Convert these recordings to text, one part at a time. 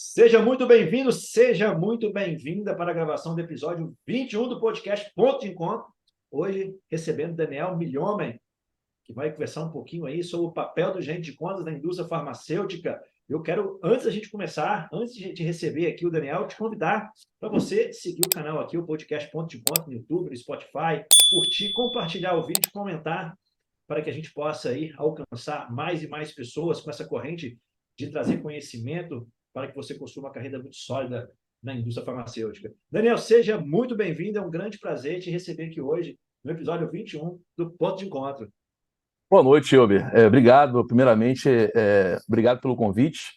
Seja muito bem-vindo, seja muito bem-vinda para a gravação do episódio 21 do podcast Ponto de Encontro. Hoje, recebendo Daniel Milhomem, que vai conversar um pouquinho aí sobre o papel do gerente de contas na indústria farmacêutica. Eu quero, antes da gente começar, antes de receber aqui o Daniel, te convidar para você seguir o canal aqui, o podcast Ponto de Encontro, no YouTube, no Spotify, curtir, compartilhar o vídeo, comentar, para que a gente possa aí alcançar mais e mais pessoas com essa corrente de trazer conhecimento para que você construa uma carreira muito sólida na indústria farmacêutica. Daniel, seja muito bem-vindo, é um grande prazer te receber aqui hoje, no episódio 21 do Ponto de Encontro. Boa noite, Elber. Obrigado, primeiramente, obrigado pelo convite,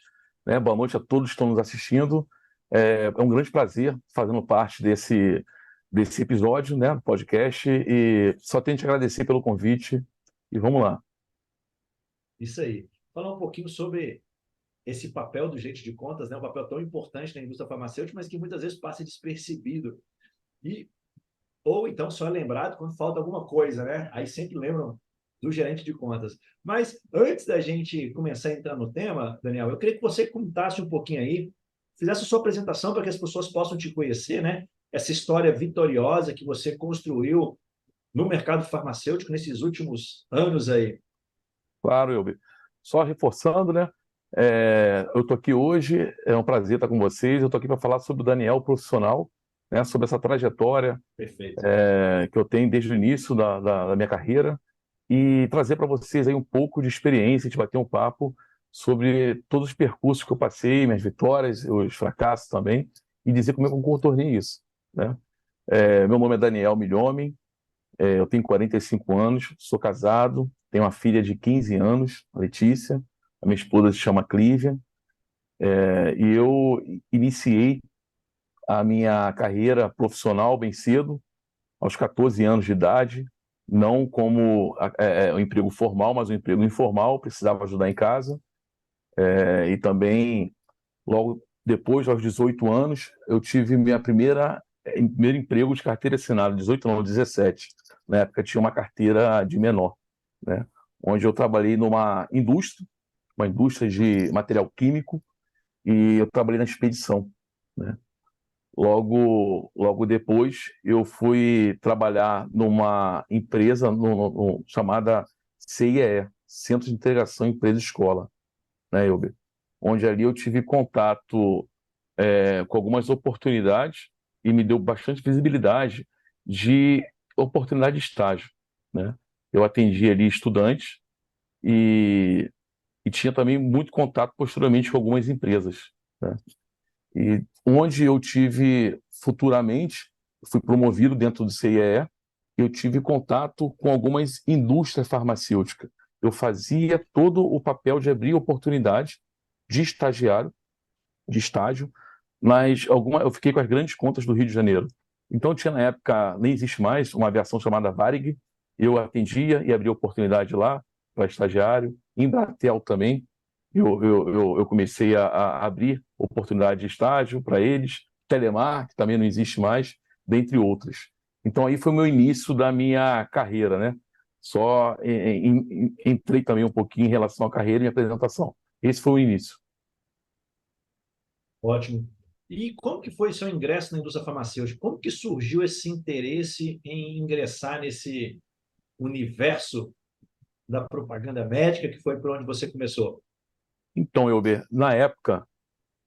né? Boa noite a todos que estão nos assistindo. É um grande prazer fazendo parte desse episódio, né, do podcast, e só tenho que te agradecer pelo convite, e vamos lá. Isso aí. Falar um pouquinho sobre esse papel do gerente de contas, né? Um papel tão importante na indústria farmacêutica, mas que muitas vezes passa despercebido. Ou então só é lembrado quando falta alguma coisa, né? Aí sempre lembram do gerente de contas. Mas antes da gente começar a entrar no tema, Daniel, eu queria que você contasse um pouquinho aí, fizesse a sua apresentação para que as pessoas possam te conhecer, né? Essa história vitoriosa que você construiu no mercado farmacêutico nesses últimos anos aí. Claro, Elber. Só reforçando, né? Eu estou aqui hoje, é um prazer estar com vocês. Eu estou aqui para falar sobre o Daniel profissional, né? Sobre essa trajetória Perfeito. que eu tenho desde o início da minha carreira, e trazer para vocês aí um pouco de experiência, a gente bater um papo sobre todos os percursos que eu passei, minhas vitórias, os fracassos também, e dizer como é que eu contornei isso, né? Meu nome é Daniel Milhomem, eu tenho 45 anos, sou casado, tenho uma filha de 15 anos, Letícia, a minha esposa se chama Clívia, e eu iniciei a minha carreira profissional bem cedo, aos 14 anos de idade, não como um emprego formal, mas um emprego informal, precisava ajudar em casa. E também, logo depois, aos 18 anos, eu tive primeiro emprego de carteira assinada, 18 não, 17. Na época tinha uma carteira de menor, né? Onde eu trabalhei numa indústria, uma indústria de material químico, e eu trabalhei na expedição, né? Logo depois, eu fui trabalhar numa empresa chamada CIEE, Centro de Integração Empresa-Escola, né, Elber? Onde ali eu tive contato com algumas oportunidades e me deu bastante visibilidade de oportunidade de estágio, né? Eu atendi ali estudantes e tinha também muito contato posteriormente com algumas empresas, né? E onde eu tive futuramente, fui promovido dentro do CIEE, eu tive contato com algumas indústrias farmacêuticas. Eu fazia todo o papel de abrir oportunidade de estagiário, de estágio, mas eu fiquei com as grandes contas do Rio de Janeiro. Então tinha na época, nem existe mais, uma aviação chamada Varig, eu atendia e abria oportunidade lá para estagiário, em Embratel também, eu comecei a abrir oportunidade de estágio para eles, Telemar, que também não existe mais, dentre outras. Então aí foi o meu início da minha carreira, né? Só entrei também um pouquinho em relação à carreira e minha apresentação. Esse foi o início. Ótimo. E como que foi seu ingresso na indústria farmacêutica? Como que surgiu esse interesse em ingressar nesse universo da propaganda médica, que foi por onde você começou? Então, Elber, na época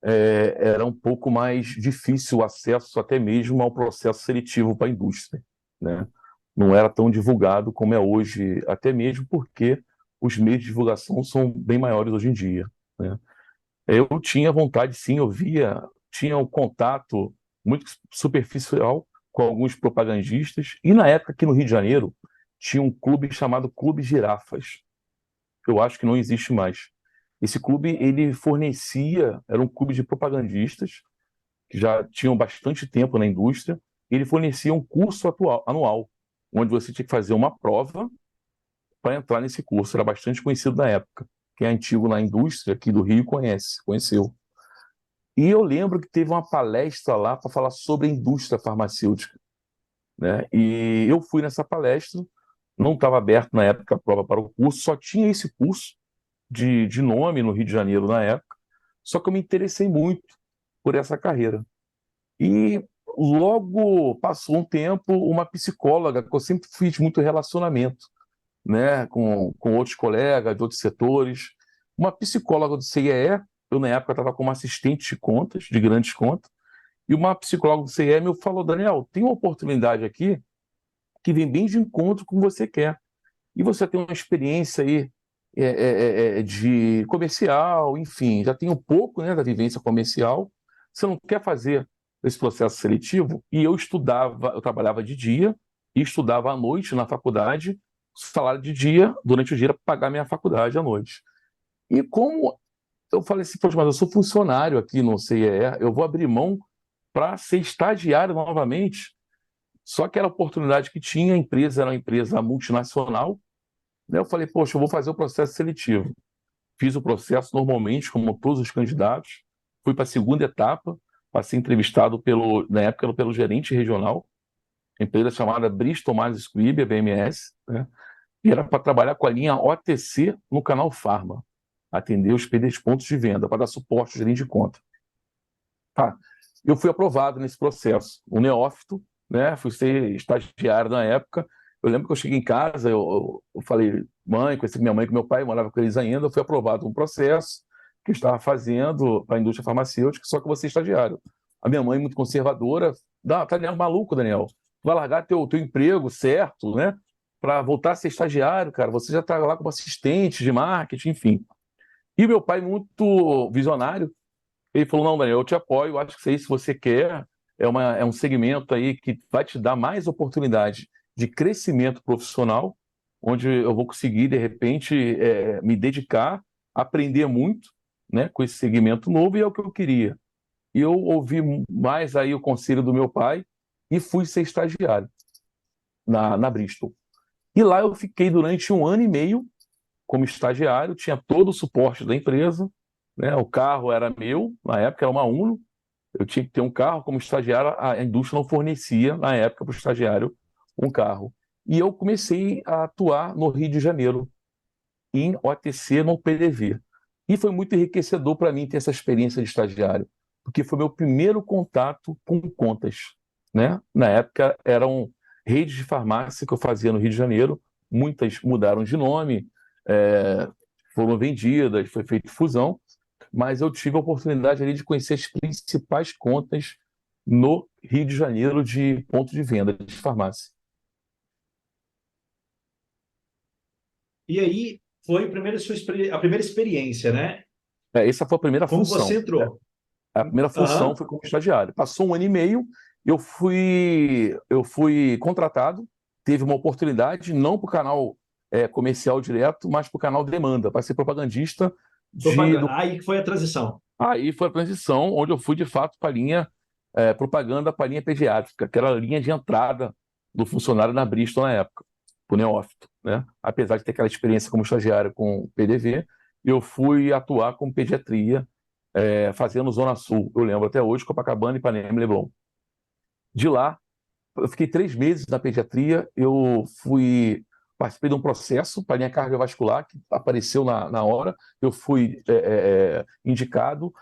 era um pouco mais difícil o acesso até mesmo ao processo seletivo para a indústria, né? Não era tão divulgado como é hoje, até mesmo porque os meios de divulgação são bem maiores hoje em dia, né? Eu tinha vontade, sim, tinha um contato muito superficial com alguns propagandistas, e na época aqui no Rio de Janeiro tinha um clube chamado Clube Girafas. Eu acho que não existe mais. Esse clube, ele fornecia, era um clube de propagandistas que já tinham bastante tempo na indústria, e ele fornecia um curso anual, onde você tinha que fazer uma prova para entrar nesse curso. Era bastante conhecido na época. Quem é antigo na indústria aqui do Rio conheceu. E eu lembro que teve uma palestra lá para falar sobre a indústria farmacêutica, né? E eu fui nessa palestra, não estava aberto na época a prova para o curso, só tinha esse curso de nome no Rio de Janeiro na época, só que eu me interessei muito. por essa carreira. E logo passou um tempo, uma psicóloga, que eu sempre fiz muito relacionamento, né, com outros colegas de outros setores, uma psicóloga do CIEE, eu na época estava como assistente de contas, de grandes contas, e uma psicóloga do CIEE me falou: Daniel, tem uma oportunidade aqui que vem bem de encontro com o que você quer. E você tem uma experiência aí de comercial, enfim, já tem um pouco, né, da vivência comercial. Você não quer fazer esse processo seletivo? E eu estudava, eu trabalhava de dia e estudava à noite na faculdade, salário de dia, durante o dia, para pagar minha faculdade à noite. E como eu falei assim, poxa, mas eu sou funcionário aqui no CIEE, eu vou abrir mão para ser estagiário novamente. Só que era a oportunidade que tinha, a empresa era uma empresa multinacional, né? Eu falei, poxa, eu vou fazer o processo seletivo. Fiz o processo normalmente, como todos os candidatos. Fui para a segunda etapa, para ser entrevistado na época, pelo gerente regional, empresa chamada Bristol Myers Squibb, a BMS, né? E era para trabalhar com a linha OTC no canal Pharma, atender os pontos de venda, para dar suporte ao gerente de conta. Tá. Eu fui aprovado nesse processo, um neófito, né? Fui ser estagiário na época. Eu lembro que eu cheguei em casa, eu falei, mãe, conheci minha mãe, com meu pai, morava com eles ainda. Eu fui aprovado um processo que eu estava fazendo para a indústria farmacêutica, só que eu vou ser estagiário. A minha mãe, muito conservadora, tá Daniel, maluco, Daniel. Tu vai largar teu emprego certo, né? Para voltar a ser estagiário, cara. Você já está lá como assistente de marketing, enfim. E meu pai, muito visionário, ele falou: não, Daniel, eu te apoio, eu acho que isso aí, se você quer, é um segmento aí que vai te dar mais oportunidade de crescimento profissional, onde eu vou conseguir, de repente, me dedicar, aprender muito, né, com esse segmento novo, e é o que eu queria. E eu ouvi mais aí o conselho do meu pai e fui ser estagiário na Bristol. E lá eu fiquei durante 1 ano e meio como estagiário, tinha todo o suporte da empresa, né? O carro era meu, na época era uma Uno, eu tinha que ter um carro como estagiário, a indústria não fornecia, na época, para o estagiário um carro. E eu comecei a atuar no Rio de Janeiro, em OTC, no PDV. E foi muito enriquecedor para mim ter essa experiência de estagiário, porque foi meu primeiro contato com contas, né? Na época eram redes de farmácia que eu fazia no Rio de Janeiro, muitas mudaram de nome, é, foram vendidas, foi feita fusão, mas eu tive a oportunidade ali de conhecer as principais contas no Rio de Janeiro de ponto de venda de farmácia. E aí foi a primeira experiência, né? Essa foi a primeira Como você função. entrou? A primeira função Aham. foi como estagiário. Passou 1 ano e meio, eu fui contratado, teve uma oportunidade, não para o canal comercial direto, mas para o canal Demanda, para ser propagandista Propaganda. Aí que foi a transição. Aí foi a transição, onde eu fui de fato para a linha propaganda para a linha pediátrica, que era a linha de entrada do funcionário na Bristol na época, para o neófito, né? Apesar de ter aquela experiência como estagiário com PDV, eu fui atuar com pediatria, fazendo Zona Sul. Eu lembro até hoje, Copacabana, Ipanema e Leblon. De lá, eu fiquei 3 meses na pediatria, participei de um processo para a linha cardiovascular, que apareceu na hora, eu fui indicado,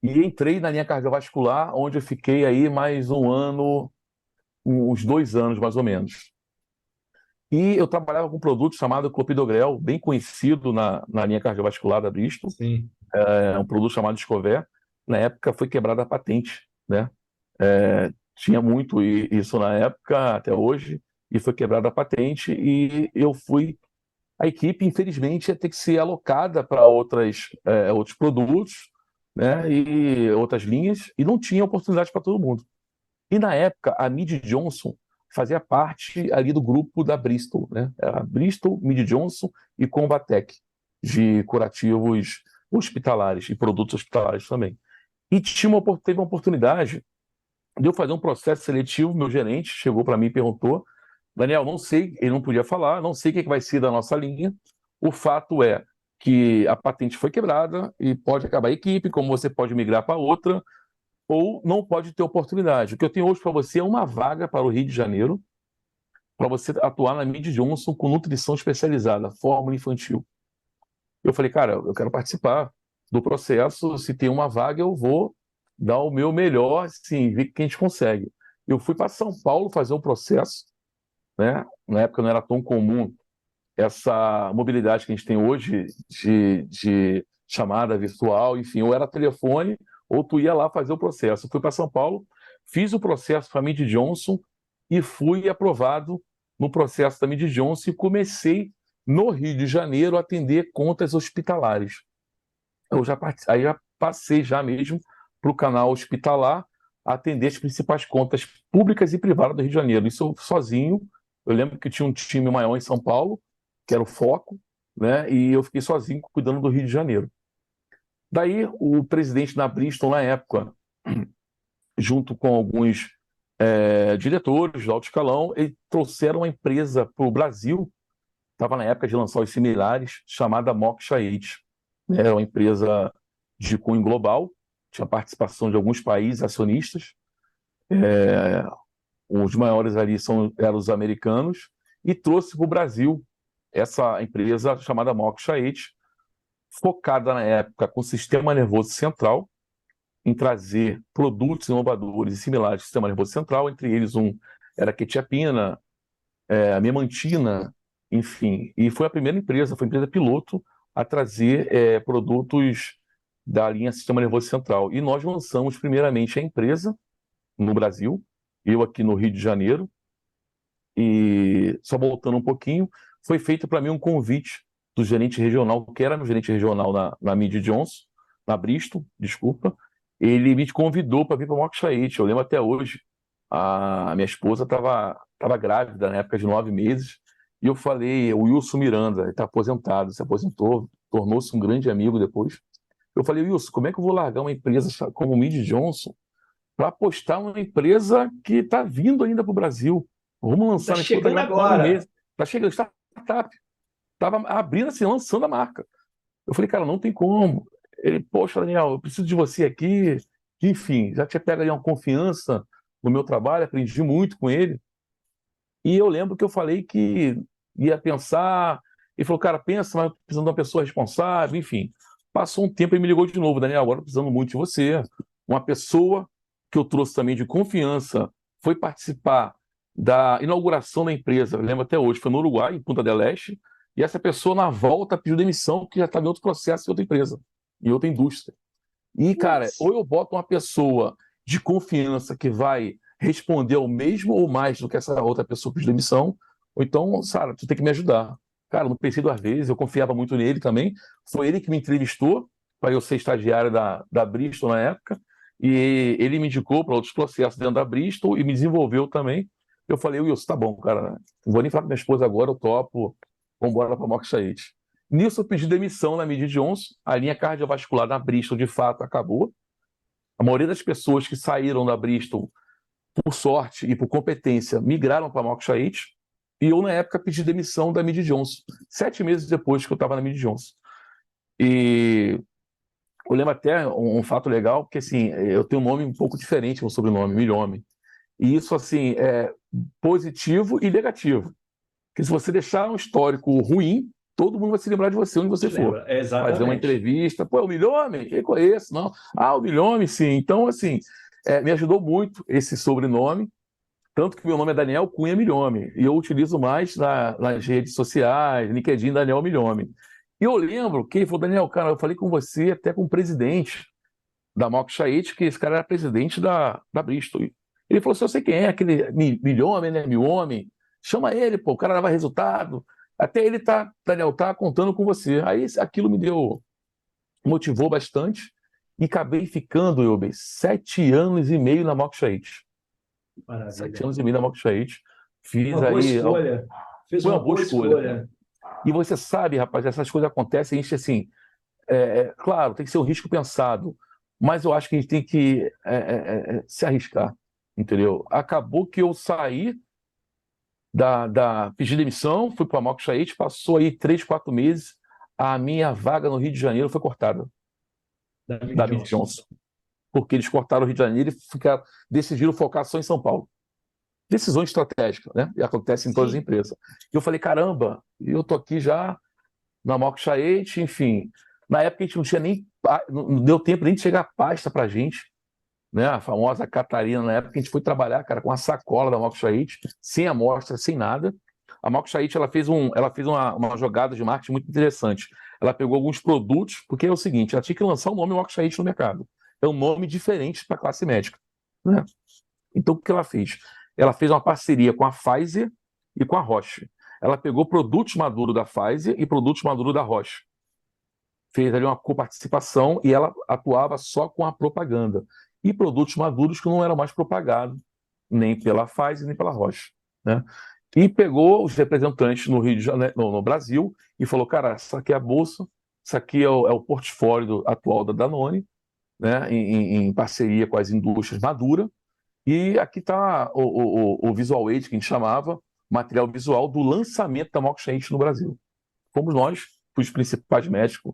e entrei na linha cardiovascular, onde eu fiquei aí mais um ano, uns 2 anos mais ou menos. E eu trabalhava com um produto chamado Clopidogrel, bem conhecido na linha cardiovascular da Bristol, Sim. um produto chamado Discover. Na época foi quebrada a patente, né? Tinha muito isso na época, até hoje, e foi quebrada a patente, e a equipe, infelizmente, ia ter que ser alocada para outros produtos, né, e outras linhas, e não tinha oportunidade para todo mundo. E na época, a Mead Johnson fazia parte ali do grupo da Bristol, né? Era Bristol, Mead Johnson e Convatec, de curativos hospitalares e produtos hospitalares também. E teve uma oportunidade de eu fazer um processo seletivo. Meu gerente chegou para mim e perguntou: Daniel, não sei, ele não podia falar, não sei o que vai ser da nossa linha. O fato é que a patente foi quebrada e pode acabar a equipe, como você pode migrar para outra, ou não pode ter oportunidade. O que eu tenho hoje para você é uma vaga para o Rio de Janeiro, para você atuar na Mead Johnson com nutrição especializada, fórmula infantil. Eu falei, cara, eu quero participar do processo, se tem uma vaga, eu vou. dar o meu melhor, sim, ver o que a gente consegue. Eu fui para São Paulo fazer um processo, né? Na época não era tão comum essa mobilidade que a gente tem hoje de chamada virtual, enfim, ou era telefone, ou tu ia lá fazer o processo. Eu fui para São Paulo, fiz o processo para a Mead Johnson e fui aprovado no processo da Mead Johnson e comecei no Rio de Janeiro a atender contas hospitalares. Aí já passei já mesmo para o canal hospitalar a atender as principais contas públicas e privadas do Rio de Janeiro. Isso eu sozinho. Eu lembro que tinha um time maior em São Paulo, que era o foco, né? E eu fiquei sozinho cuidando do Rio de Janeiro. Daí o presidente da Bristol na época, junto com alguns diretores do alto escalão, eles trouxeram uma empresa para o Brasil. Estava na época de lançar os similares, chamada Moksha 8. Era uma empresa de cunho global, tinha participação de alguns países acionistas, os maiores ali eram os americanos, e trouxe para o Brasil essa empresa chamada Moksha 8, focada na época com o sistema nervoso central, em trazer produtos inovadores e similares ao sistema nervoso central, entre eles era a quetiapina, a memantina, enfim. E foi a primeira empresa, foi a empresa piloto a trazer produtos da linha Sistema Nervoso Central. E nós lançamos primeiramente a empresa no Brasil, eu aqui no Rio de Janeiro, e só voltando um pouquinho, foi feito para mim um convite do gerente regional, que era meu gerente regional na Mead Johnson, na Bristol, desculpa, ele me convidou para vir para o Moksha 8. Eu lembro até hoje, a minha esposa estava grávida na época de 9 meses, e eu falei, o Wilson Miranda, ele está aposentado, se aposentou, tornou-se um grande amigo depois. Eu falei, Wilson, como é que eu vou largar uma empresa como Mead Johnson para apostar numa empresa que está vindo ainda para o Brasil? Vamos lançar Está uma empresa chegando daqui a 9 agora. meses. Está chegando, startup. Estava abrindo assim, lançando a marca. Eu falei, cara, não tem como. Ele, poxa, Daniel, eu preciso de você aqui. Enfim, já tinha pego ali uma confiança no meu trabalho, aprendi muito com ele. E eu lembro que eu falei que ia pensar. Ele falou, cara, pensa, mas eu tô precisando de uma pessoa responsável, enfim. Passou um tempo e me ligou de novo, Daniel, agora eu tô precisando muito de você. Uma pessoa que eu trouxe também de confiança foi participar da inauguração da empresa, eu lembro até hoje, foi no Uruguai, em Punta del Este, e essa pessoa, na volta, pediu demissão, porque já estava em outro processo em outra empresa, em outra indústria. E, cara, ou eu boto uma pessoa de confiança que vai responder ao mesmo ou mais do que essa outra pessoa pediu demissão, ou então, Sara, tu tem que me ajudar. Cara, não pensei duas vezes, eu confiava muito nele também. Foi ele que me entrevistou para eu ser estagiário da Bristol na época, e ele me indicou para outros processos dentro da Bristol e me desenvolveu também. Eu falei, Wilson, tá bom, cara, não vou nem falar com minha esposa agora, eu topo, vamos embora para a Moksha 8. Nisso eu pedi demissão na Mead Johnson, a linha cardiovascular da Bristol de fato acabou. A maioria das pessoas que saíram da Bristol, por sorte e por competência, migraram para a Moksha 8, e eu na época pedi demissão da Mead Johnson, 7 meses depois que eu estava na Mead Johnson. E eu lembro até um fato legal, porque assim, eu tenho um nome um pouco diferente, meu sobrenome, Milhome. E isso assim é positivo e negativo. Porque se você deixar um histórico ruim, todo mundo vai se lembrar de você onde você for. Fazer uma entrevista, pô, é o Milhome? Eu conheço, não. Ah, o Milhome, sim. Então, assim, me ajudou muito esse sobrenome, tanto que meu nome é Daniel Cunha Milhome, e eu utilizo mais nas redes sociais, LinkedIn Daniel Milhome. E eu lembro que ele falou, Daniel, cara, eu falei com você, até com o presidente da Moksha 8, que esse cara era presidente da Bristol. Ele falou assim, eu sei quem é, aquele Milhome, né, Milhome, chama ele, pô, o cara dava resultado. Até ele Daniel, tá contando com você. Aí aquilo motivou bastante e acabei ficando, Elber, 7 anos e meio na Moksha 8. Maravilha. 7 anos e meio na Moksha 8. Fiz uma boa aí. escolha. Fez Foi uma boa escolha. E você sabe, rapaz, essas coisas acontecem, a gente assim, claro, tem que ser um risco pensado, mas eu acho que a gente tem que se arriscar, entendeu? Acabou que eu saí pedi demissão, fui para a Moksha 8, passou aí 3, 4 meses, a minha vaga no Rio de Janeiro foi cortada da Mead Johnson, porque eles cortaram o Rio de Janeiro e decidiram focar só em São Paulo. Decisões estratégicas, né? E acontece em todas as empresas. E eu falei, caramba, eu tô aqui já na Moksha 8, enfim. Na época a gente não tinha nem, não deu tempo nem de chegar a pasta pra gente. né? A famosa Catarina, na época, a gente foi trabalhar, cara, com a sacola da Malco Charit, sem amostra, sem nada. A Malco Charit, ela fez uma jogada de marketing muito interessante. Ela pegou alguns produtos, porque é o seguinte, ela tinha que lançar o nome Malco Charit no mercado. É um nome diferente para a classe médica, né? Então, o que ela fez? Ela fez uma parceria com a Pfizer e com a Roche. Ela pegou produtos maduros da Pfizer e produtos maduros da Roche. Fez ali uma coparticipação e ela atuava só com a propaganda. E produtos maduros que não eram mais propagados, nem pela Pfizer, nem pela Roche, né? E pegou os representantes no Rio de Janeiro, no Brasil, e falou, cara, essa aqui é a bolsa, isso aqui é o portfólio atual da Danone, né, em parceria com as indústrias Madura, e aqui está o Visual Aid, que a gente chamava, material visual do lançamento da Mox no Brasil. Fomos nós, os principais médicos,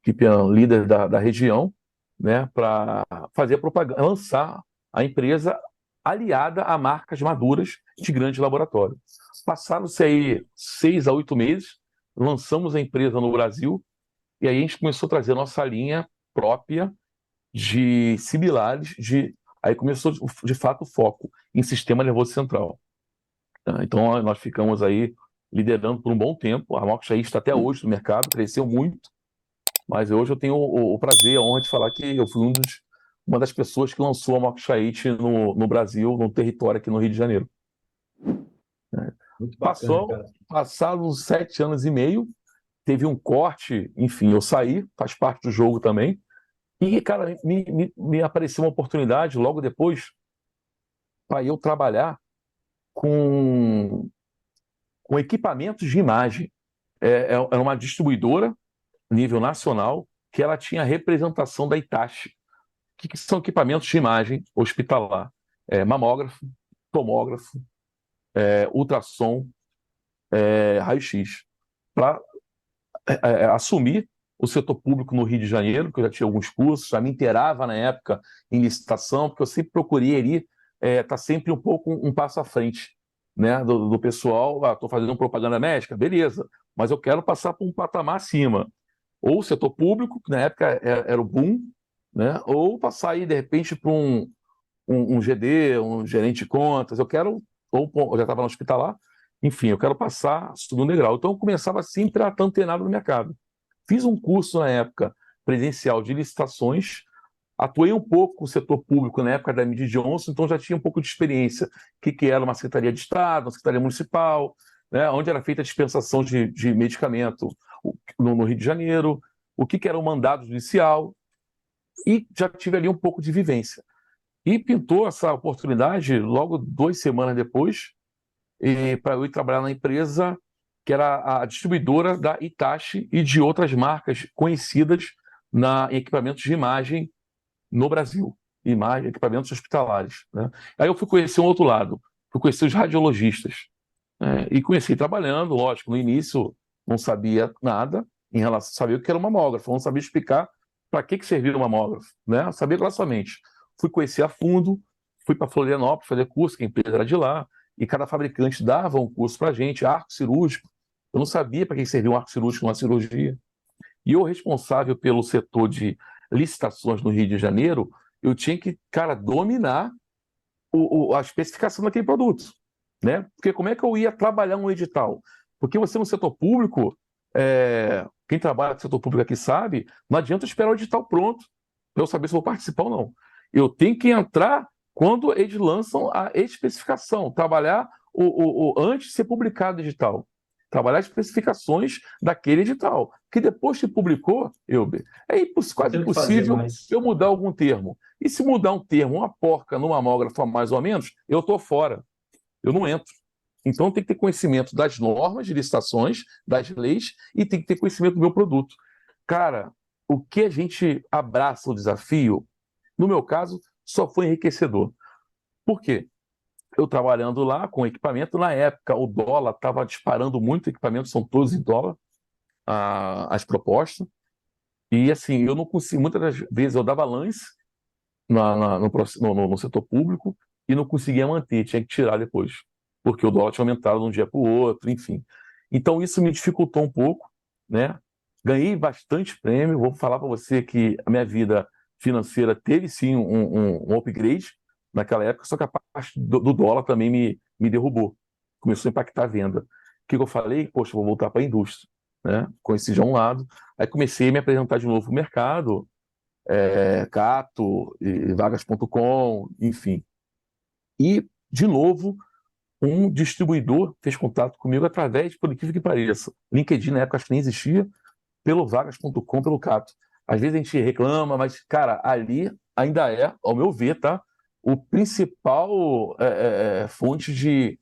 equipe líder da região, né, para fazer a propaganda, lançar a empresa aliada a marcas maduras de grande laboratório. Passaram-se aí 6 a 8 meses, lançamos a empresa no Brasil, e aí a gente começou a trazer a nossa linha própria de similares, aí começou de fato o foco em sistema nervoso central. Então nós ficamos aí liderando por um bom tempo, a Mox está até hoje no mercado, cresceu muito, mas hoje eu tenho o prazer, a honra de falar que eu fui uma das pessoas que lançou a Mox no Brasil, no território aqui no Rio de Janeiro. Muito bacana, cara. Passados 7 anos e meio, teve um corte, enfim, eu saí, faz parte do jogo também, e, cara, me apareceu uma oportunidade logo depois para eu trabalhar com equipamentos de imagem. Era uma distribuidora, nível nacional, que ela tinha representação da Hitachi. O que são equipamentos de imagem hospitalar? Mamógrafo, tomógrafo, ultrassom, raio-x. Para assumir o setor público no Rio de Janeiro, que eu já tinha alguns cursos, já me inteirava na época em licitação, porque eu sempre procurei ali estar sempre um pouco um passo à frente, né, do pessoal. Estou fazendo propaganda médica, beleza, mas eu quero passar para um patamar acima. Ou o setor público, que na época era o boom, né, ou passar aí, de repente, para um GD, um gerente de contas. Eu já estava no hospitalar, enfim, eu quero passar segundo degrau. Então, eu começava sempre a estar antenado no mercado. Fiz um curso na época presencial de licitações, atuei um pouco com o setor público na época da Mead Johnson, então já tinha um pouco de experiência. O que era uma secretaria de Estado, uma secretaria municipal, né, onde era feita a dispensação de medicamento no Rio de Janeiro, o que era o mandado judicial, e já tive ali um pouco de vivência. E pintou essa oportunidade logo 2 semanas depois, para eu ir trabalhar na empresa que era a distribuidora da Hitachi e de outras marcas conhecidas em equipamentos de imagem no Brasil, equipamentos hospitalares, né? Aí eu fui conhecer um outro lado, fui conhecer os radiologistas, né? E conheci trabalhando, lógico, no início não sabia nada em relação, sabia o que era um mamógrafo, não sabia explicar para que servia um mamógrafo, né? Eu sabia somente. Fui conhecer a fundo, fui para Florianópolis fazer curso, que a empresa era de lá, e cada fabricante dava um curso para a gente, arco cirúrgico. Eu não sabia para que servia um arco cirúrgico numa cirurgia. E eu, responsável pelo setor de licitações no Rio de Janeiro, eu tinha que, cara, dominar a especificação daquele produto, né? Porque como é que eu ia trabalhar um edital? Porque você no setor público, quem trabalha no setor público aqui sabe, não adianta esperar o edital pronto para eu saber se vou participar ou não. Eu tenho que entrar quando eles lançam a especificação, trabalhar antes de ser publicado o edital, trabalhar as especificações daquele edital, que depois que publicou, quase impossível eu mudar algum termo. E se mudar um termo, uma porca no mamógrafo mais ou menos, eu estou fora, eu não entro. Então tem que ter conhecimento das normas de licitações, das leis, e tem que ter conhecimento do meu produto. Cara, o que a gente abraça o desafio, no meu caso, só foi enriquecedor. Por quê? Eu trabalhando lá com equipamento, na época o dólar estava disparando muito, equipamentos são todos em dólar, as propostas, e assim, eu não consigo, muitas das vezes eu dava lance no setor público e não conseguia manter, tinha que tirar depois, porque o dólar tinha aumentado de um dia para o outro, enfim. Então isso me dificultou um pouco, né? Ganhei bastante prêmio, vou falar para você que a minha vida financeira teve sim um upgrade naquela época, só que a parte do dólar também me derrubou. Começou a impactar a venda. O que eu falei? Poxa, vou voltar para a indústria, né? Conheci já um lado. Aí comecei a me apresentar de novo no mercado, Cato, e vagas.com, enfim. E, de novo, um distribuidor fez contato comigo através, por incrível que pareça, LinkedIn na época acho que nem existia, pelo vagas.com, pelo Cato. Às vezes a gente reclama, mas, cara, ali ainda é, ao meu ver, tá? O principal fonte de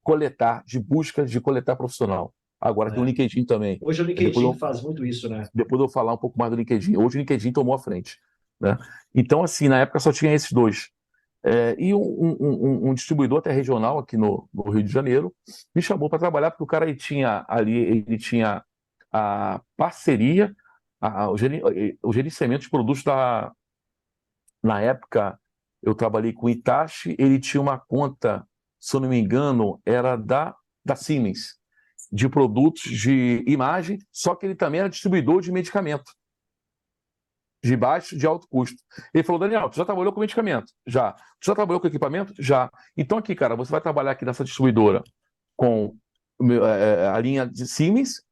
coletar, de busca de coletar profissional. Agora tem o né? LinkedIn também. Hoje o Depois LinkedIn eu, faz muito isso, né? depois eu vou falar um pouco mais do LinkedIn. Hoje o LinkedIn tomou a frente, né? Então, assim, na época só tinha esses dois. E um distribuidor até regional aqui no Rio de Janeiro me chamou para trabalhar, porque o cara ele tinha a parceria, o gerenciamento de produtos na época eu trabalhei com o Itachi, ele tinha uma conta, se eu não me engano, era da Siemens, de produtos de imagem, só que ele também era distribuidor de medicamento de baixo, de alto custo. Ele falou, Daniel, tu já trabalhou com medicamento? Já. Tu já trabalhou com equipamento? Já. Então aqui, cara, você vai trabalhar aqui nessa distribuidora com a linha de Siemens,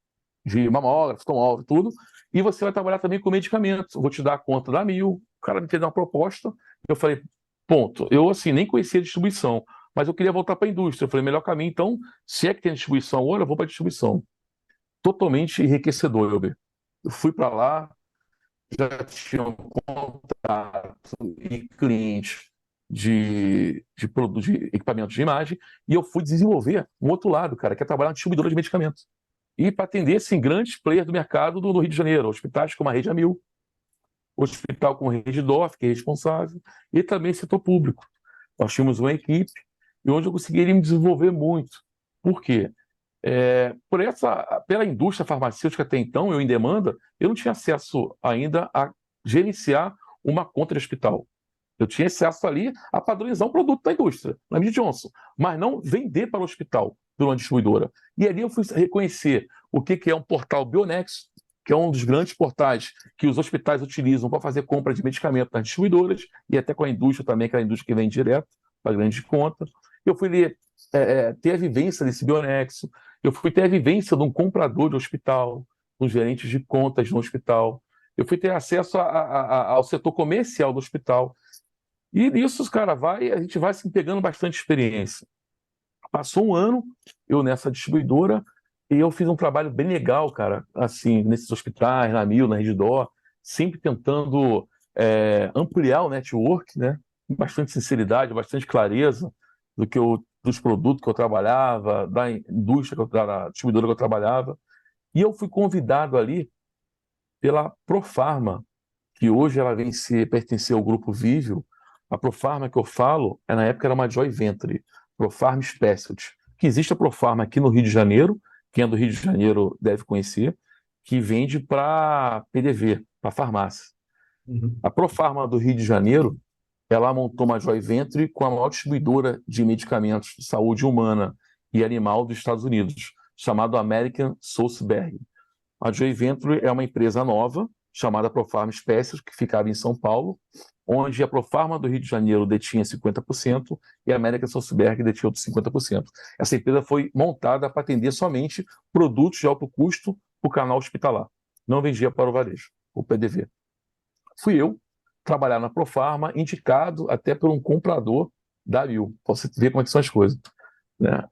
de mamógrafo, tomógrafo, tudo, e você vai trabalhar também com medicamentos. Eu vou te dar a conta da Mil. O cara me fez uma proposta, eu falei, ponto. Eu, assim, nem conhecia a distribuição, mas eu queria voltar para a indústria. Eu falei, melhor caminho, então, se é que tem distribuição agora, eu vou para a distribuição. Totalmente enriquecedor, Elber. Eu fui para lá, já tinha um contato e cliente de produtos, de equipamentos de imagem, e eu fui desenvolver um outro lado, cara, que é trabalhar na distribuidora de medicamentos. E para atender, assim, grandes players do mercado do Rio de Janeiro, hospitais como a Rede Amil, hospital como a Rede Dorf, que é responsável, e também setor público. Nós tínhamos uma equipe e onde eu conseguiria me desenvolver muito. Por quê? Pela indústria farmacêutica até então, eu em demanda, eu não tinha acesso ainda a gerenciar uma conta de hospital. Eu tinha acesso ali a padronizar um produto da indústria, na Mead Johnson, mas não vender para o hospital por uma distribuidora. E ali eu fui reconhecer o que é um portal Bionexo, que é um dos grandes portais que os hospitais utilizam para fazer compra de medicamentos nas distribuidoras e até com a indústria também, aquela indústria que vem direto para grande conta. Eu fui ter a vivência desse Bionexo, eu fui ter a vivência de um comprador de hospital, dos gerentes de contas no hospital, eu fui ter acesso ao setor comercial do hospital. E nisso, cara, a gente vai se pegando bastante experiência. Passou um ano, eu nessa distribuidora, e eu fiz um trabalho bem legal, cara, assim, nesses hospitais, na Mil, na Redditor, sempre tentando ampliar o network, né? Com bastante sinceridade, bastante clareza dos produtos que eu trabalhava, da indústria, da distribuidora que eu trabalhava. E eu fui convidado ali pela Profarma, que hoje ela pertencer ao grupo Vivio. A Profarma que eu falo, na época era uma joint venture, Profarma Specialty, que existe a Profarma aqui no Rio de Janeiro, quem é do Rio de Janeiro deve conhecer, que vende para PDV, para farmácia. Uhum. A Profarma do Rio de Janeiro, ela montou uma joint venture com a maior distribuidora de medicamentos de saúde humana e animal dos Estados Unidos, chamado American Sourceberry. A joint venture é uma empresa nova, chamada Profarma Specialty, que ficava em São Paulo, onde a Profarma do Rio de Janeiro detinha 50% e a América Sourceberg detinha outros 50%. Essa empresa foi montada para atender somente produtos de alto custo para o canal hospitalar. Não vendia para o varejo, o PDV. Fui eu trabalhar na Profarma, indicado até por um comprador da Mil. Você vê como é que são as coisas. Né?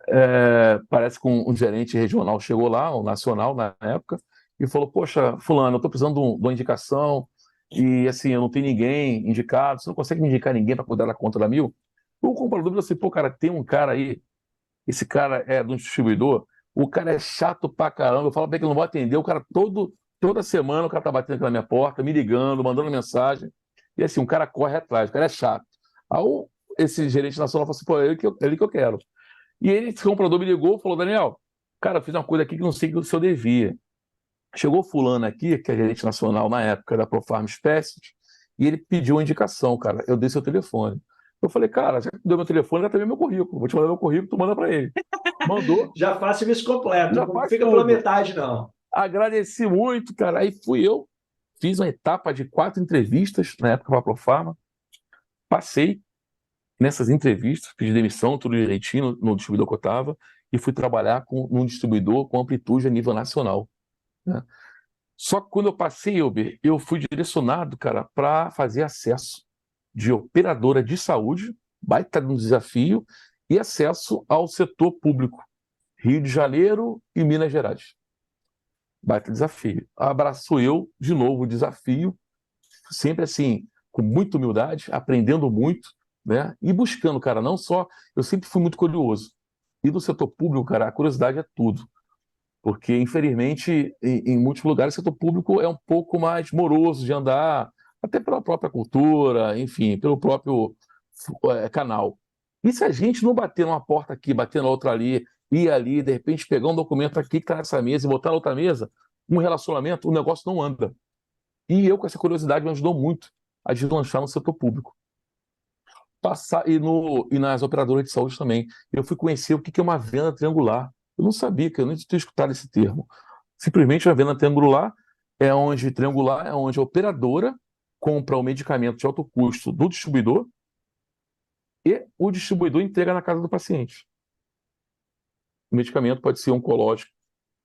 Parece que um gerente regional chegou lá, um nacional na época, e falou, poxa, fulano, eu estou precisando de uma indicação, e assim, eu não tenho ninguém indicado, você não consegue me indicar ninguém para cuidar da conta da Mil? O comprador falou assim, pô, cara, tem um cara aí, esse cara é de um distribuidor, o cara é chato pra caramba, eu falo bem que eu não vou atender, o cara toda semana o cara tá batendo aqui na minha porta, me ligando, mandando mensagem, e assim, um cara corre atrás, o cara é chato. Aí esse gerente nacional falou assim, pô, é ele que eu quero. E esse comprador me ligou e falou, Daniel, cara, eu fiz uma coisa aqui que não sei se eu devia. Chegou fulano aqui, que é gerente nacional na época da Profarm Specialty, e ele pediu uma indicação, cara. Eu dei seu telefone. Eu falei, cara, já que tu deu meu telefone, já também meu currículo. Vou te mandar meu currículo, tu manda para ele. Mandou, Já faço isso completo, já não faz fica pela tudo. metade, não. Agradeci muito, cara. Aí fui eu, fiz uma etapa de 4 entrevistas na época para a Profarma, passei nessas entrevistas, pedi demissão, tudo direitinho no distribuidor que eu estava, e fui trabalhar num distribuidor com amplitude a nível nacional, né? Só que quando eu passei, eu fui direcionado, cara, para fazer acesso de operadora de saúde, baita no desafio, e acesso ao setor público, Rio de Janeiro e Minas Gerais. Baita desafio. Abraço eu, de novo, o desafio, sempre assim, com muita humildade, aprendendo muito, né? E buscando, cara, não só... Eu sempre fui muito curioso. E no setor público, cara, a curiosidade é tudo. Porque, infelizmente, em muitos lugares, o setor público é um pouco mais moroso de andar, até pela própria cultura, enfim, pelo próprio canal. E se a gente não bater numa porta aqui, bater na outra ali, ir ali, de repente pegar um documento aqui que está nessa mesa e botar na outra mesa, um relacionamento, o negócio não anda. E eu, com essa curiosidade, me ajudou muito a deslanchar no setor público. E nas operadoras de saúde também. Eu fui conhecer o que é uma venda triangular. Eu não sabia, que eu nem tinha escutado esse termo. Simplesmente a venda triangular é onde a operadora compra o medicamento de alto custo do distribuidor e o distribuidor entrega na casa do paciente. O medicamento pode ser oncológico,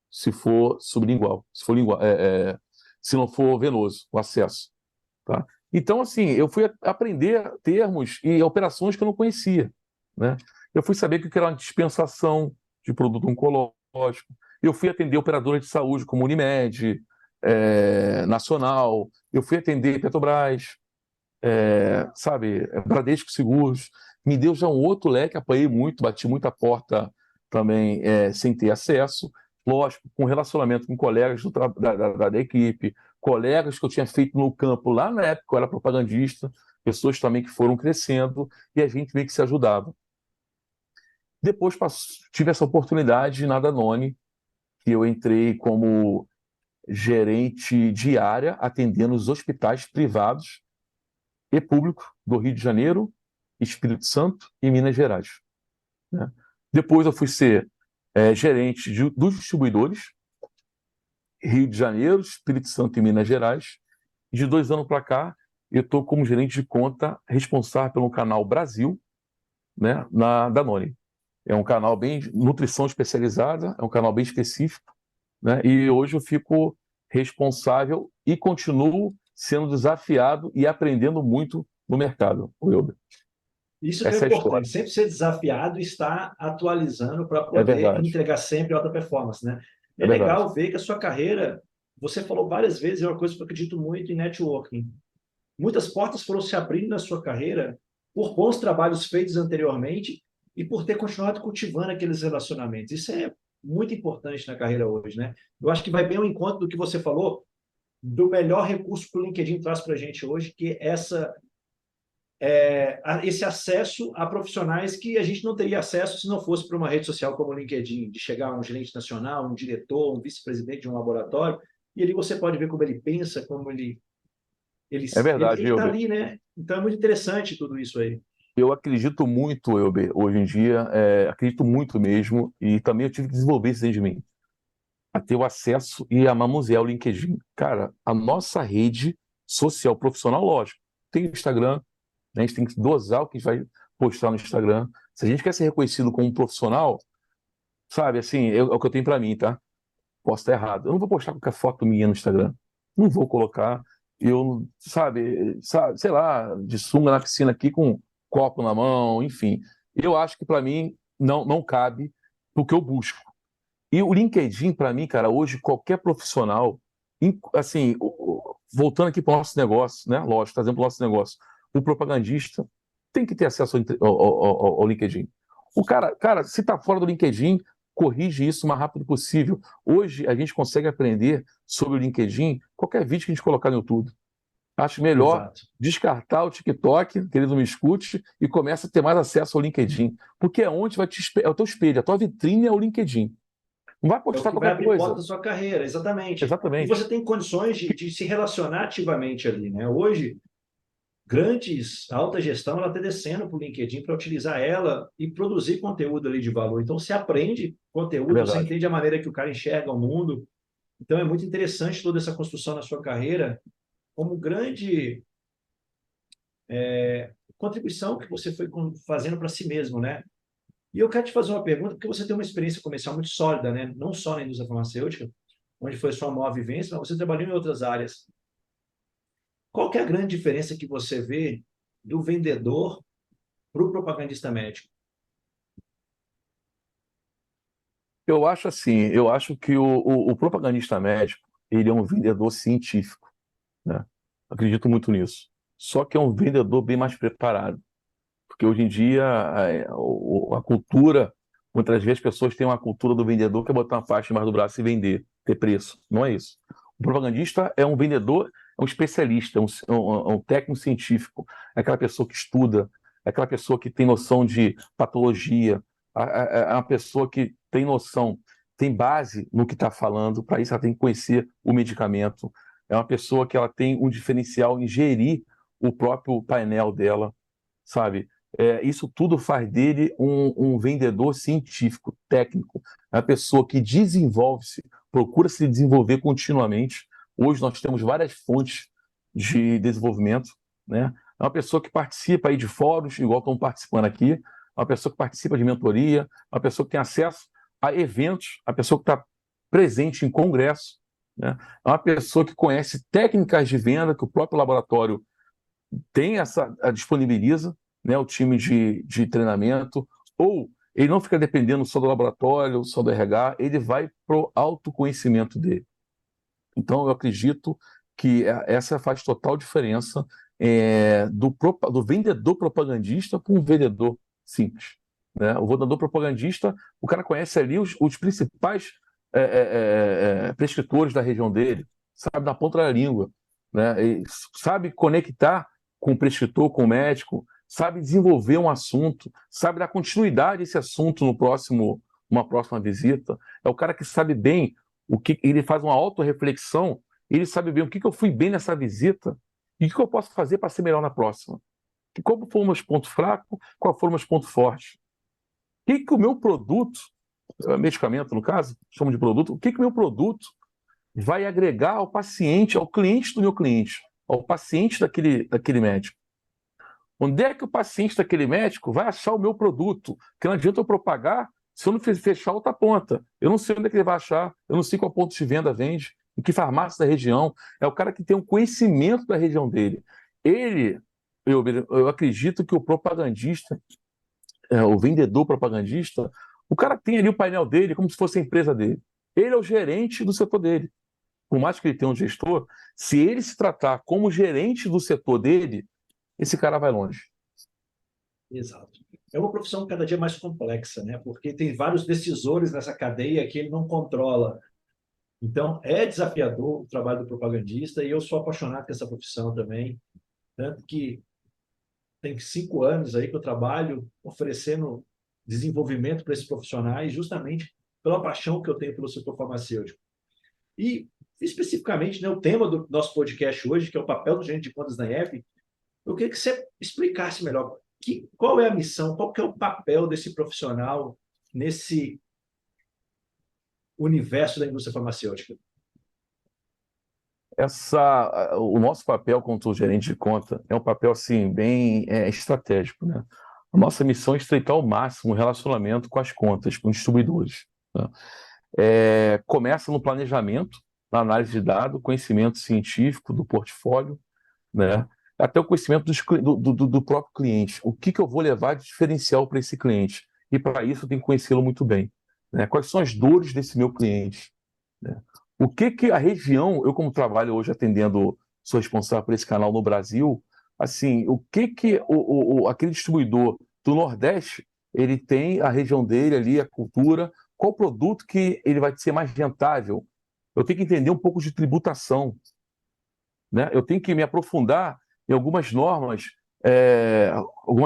se for sublingual, se não for venoso, o acesso, tá? Então, assim, eu fui aprender termos e operações que eu não conhecia, né? Eu fui saber o que era uma dispensação de produto oncológico. Eu fui atender operadora de saúde como Unimed, Nacional. Eu fui atender Petrobras, Bradesco Seguros. Me deu já um outro leque, apanhei muito, bati muita porta também sem ter acesso. Lógico, com relacionamento com colegas da equipe, colegas que eu tinha feito no campo lá na época, eu era propagandista, pessoas também que foram crescendo e a gente meio que se ajudava. Depois tive essa oportunidade na Danone, que eu entrei como gerente de área, atendendo os hospitais privados e públicos do Rio de Janeiro, Espírito Santo e Minas Gerais, né? Depois eu fui ser gerente dos distribuidores, Rio de Janeiro, Espírito Santo e Minas Gerais. De 2 anos para cá, eu estou como gerente de conta responsável pelo canal Brasil, né, na Danone. É um canal bem nutrição especializada, é um canal bem específico, né? E hoje eu fico responsável e continuo sendo desafiado e aprendendo muito no mercado, Wilber. Isso que é Essa é a importante, história. sempre ser desafiado e estar atualizando para É poder verdade, entregar sempre alta performance, né? É é verdade. legal ver que a sua carreira, você falou várias vezes, é uma coisa que eu acredito muito em networking. Muitas portas foram se abrindo na sua carreira por bons trabalhos feitos anteriormente e por ter continuado cultivando aqueles relacionamentos. Isso é muito importante na carreira hoje, né? Eu acho que vai bem ao encontro do que você falou, do melhor recurso que o LinkedIn traz para a gente hoje, que é esse acesso a profissionais que a gente não teria acesso se não fosse para uma rede social como o LinkedIn, de chegar um gerente nacional, um diretor, um vice-presidente de um laboratório, e ali você pode ver como ele pensa, como ele É verdade, está Wilber. ali, né? Então é muito interessante tudo isso aí. Eu acredito muito, Wilber, hoje em dia, acredito muito mesmo, e também eu tive que desenvolver isso dentro de mim, a ter o acesso e a manusear o LinkedIn. Cara, a nossa rede social profissional, lógico, tem o Instagram, né? A gente tem que dosar o que a gente vai postar no Instagram. Se a gente quer ser reconhecido como um profissional, sabe, assim, é o que eu tenho para mim, tá? Posso estar errado. Eu não vou postar qualquer foto minha no Instagram. Não vou colocar. Eu, sabe, sei lá, de sunga na piscina aqui com um copo na mão, enfim. Eu acho que para mim não cabe o que eu busco. E o LinkedIn, para mim, cara, hoje qualquer profissional, assim, voltando aqui para o nosso negócio, né? Lógico, trazendo para o nosso negócio, o propagandista tem que ter acesso ao LinkedIn. O cara, se está fora do LinkedIn, corrige isso o mais rápido possível. Hoje a gente consegue aprender sobre o LinkedIn qualquer vídeo que a gente colocar no YouTube. Acho melhor Exato. descartar o TikTok, que ele não me escute, e começa a ter mais acesso ao LinkedIn. Porque é onde é o teu espelho, a tua vitrine é o LinkedIn. Não vai É o postar que vai qualquer abrir porta coisa. da sua carreira, exatamente. E Exatamente. você tem condições de se relacionar ativamente ali, né? Hoje, a alta gestão, ela está descendo para o LinkedIn para utilizar ela e produzir conteúdo ali de valor. Então, você aprende É conteúdo, você verdade. entende a maneira que o cara enxerga o mundo. Então, é muito interessante toda essa construção na sua carreira. como grande contribuição que você foi fazendo para si mesmo, né? E eu quero te fazer uma pergunta, porque você tem uma experiência comercial muito sólida, né? Não só na indústria farmacêutica, onde foi a sua maior vivência, mas você trabalhou em outras áreas. Qual que é a grande diferença que você vê do vendedor para o propagandista médico? Eu acho assim, eu acho que o propagandista médico, ele é um vendedor científico, né? Acredito muito nisso. Só que é um vendedor bem mais preparado, porque hoje em dia a cultura, muitas vezes as pessoas têm uma cultura do vendedor que é botar uma faixa embaixo do braço e vender, ter preço. Não é isso. O propagandista é um vendedor, é um especialista, é um técnico científico, é aquela pessoa que estuda, é aquela pessoa que tem noção de patologia, é uma pessoa que tem noção, tem base no que está falando, para isso ela tem que conhecer o medicamento, é uma pessoa que ela tem um diferencial em gerir o próprio painel dela, sabe? Isso tudo faz dele um vendedor científico, técnico, é uma pessoa que desenvolve-se, procura se desenvolver continuamente. Hoje nós temos várias fontes de desenvolvimento, né? É uma pessoa que participa aí de fóruns, igual estão participando aqui, é uma pessoa que participa de mentoria, é uma pessoa que tem acesso a eventos, a pessoa que está presente em congresso, né? É uma pessoa que conhece técnicas de venda que o próprio laboratório tem disponibiliza, né, o time de treinamento, ou ele não fica dependendo só do laboratório, só do RH, ele vai para o autoconhecimento dele. Então, eu acredito que essa faz total diferença do vendedor propagandista para um vendedor simples. Né? O vendedor propagandista, o cara conhece ali os principais prescritores da região dele, sabe na ponta da língua, né? E sabe conectar com o prescritor, com o médico, sabe desenvolver um assunto, sabe dar continuidade a esse assunto numa próxima visita. É o cara que sabe bem o que ele faz uma autorreflexão, ele sabe bem o que eu fui bem nessa visita e o que eu posso fazer para ser melhor na próxima. Qual foram meus pontos fracos, qual foram meus pontos fortes. O que o meu produto, medicamento no caso, chamo de produto, o que o meu produto vai agregar ao paciente, ao cliente do meu cliente, ao paciente daquele médico. Onde é que o paciente daquele médico vai achar o meu produto? Porque não adianta eu propagar se eu não fechar outra ponta. Eu não sei onde é que ele vai achar, eu não sei qual ponto de venda vende, em que farmácia da região. É o cara que tem um conhecimento da região dele. Eu acredito que o propagandista, o vendedor propagandista, o cara tem ali o painel dele como se fosse a empresa dele. Ele é o gerente do setor dele. Por mais que ele tenha um gestor, se ele se tratar como gerente do setor dele, esse cara vai longe. Exato. É uma profissão cada dia mais complexa, né? Porque tem vários decisores nessa cadeia que ele não controla. Então, é desafiador o trabalho do propagandista e eu sou apaixonado por essa profissão também. Tanto que tem 5 anos aí que eu trabalho oferecendo desenvolvimento para esses profissionais, justamente pela paixão que eu tenho pelo setor farmacêutico. E, especificamente, né, o tema do nosso podcast hoje, que é o papel do gerente de contas na IEP, eu queria que você explicasse melhor qual é a missão, qual que é o papel desse profissional nesse universo da indústria farmacêutica. O nosso papel como gerente de conta é um papel assim bem estratégico, né? A nossa missão é estreitar ao máximo o relacionamento com as contas, com os distribuidores, né? Começa no planejamento, na análise de dados, conhecimento científico do portfólio, né? Até o conhecimento do próprio cliente. O que eu vou levar de diferencial para esse cliente? E para isso eu tenho que conhecê-lo muito bem, né? Quais são as dores desse meu cliente, né? O que a região, eu como trabalho hoje atendendo, sou responsável por esse canal no Brasil, assim, o que aquele distribuidor do Nordeste, ele tem a região dele ali, a cultura, qual produto que ele vai ser mais rentável? Eu tenho que entender um pouco de tributação, né? Eu tenho que me aprofundar em algumas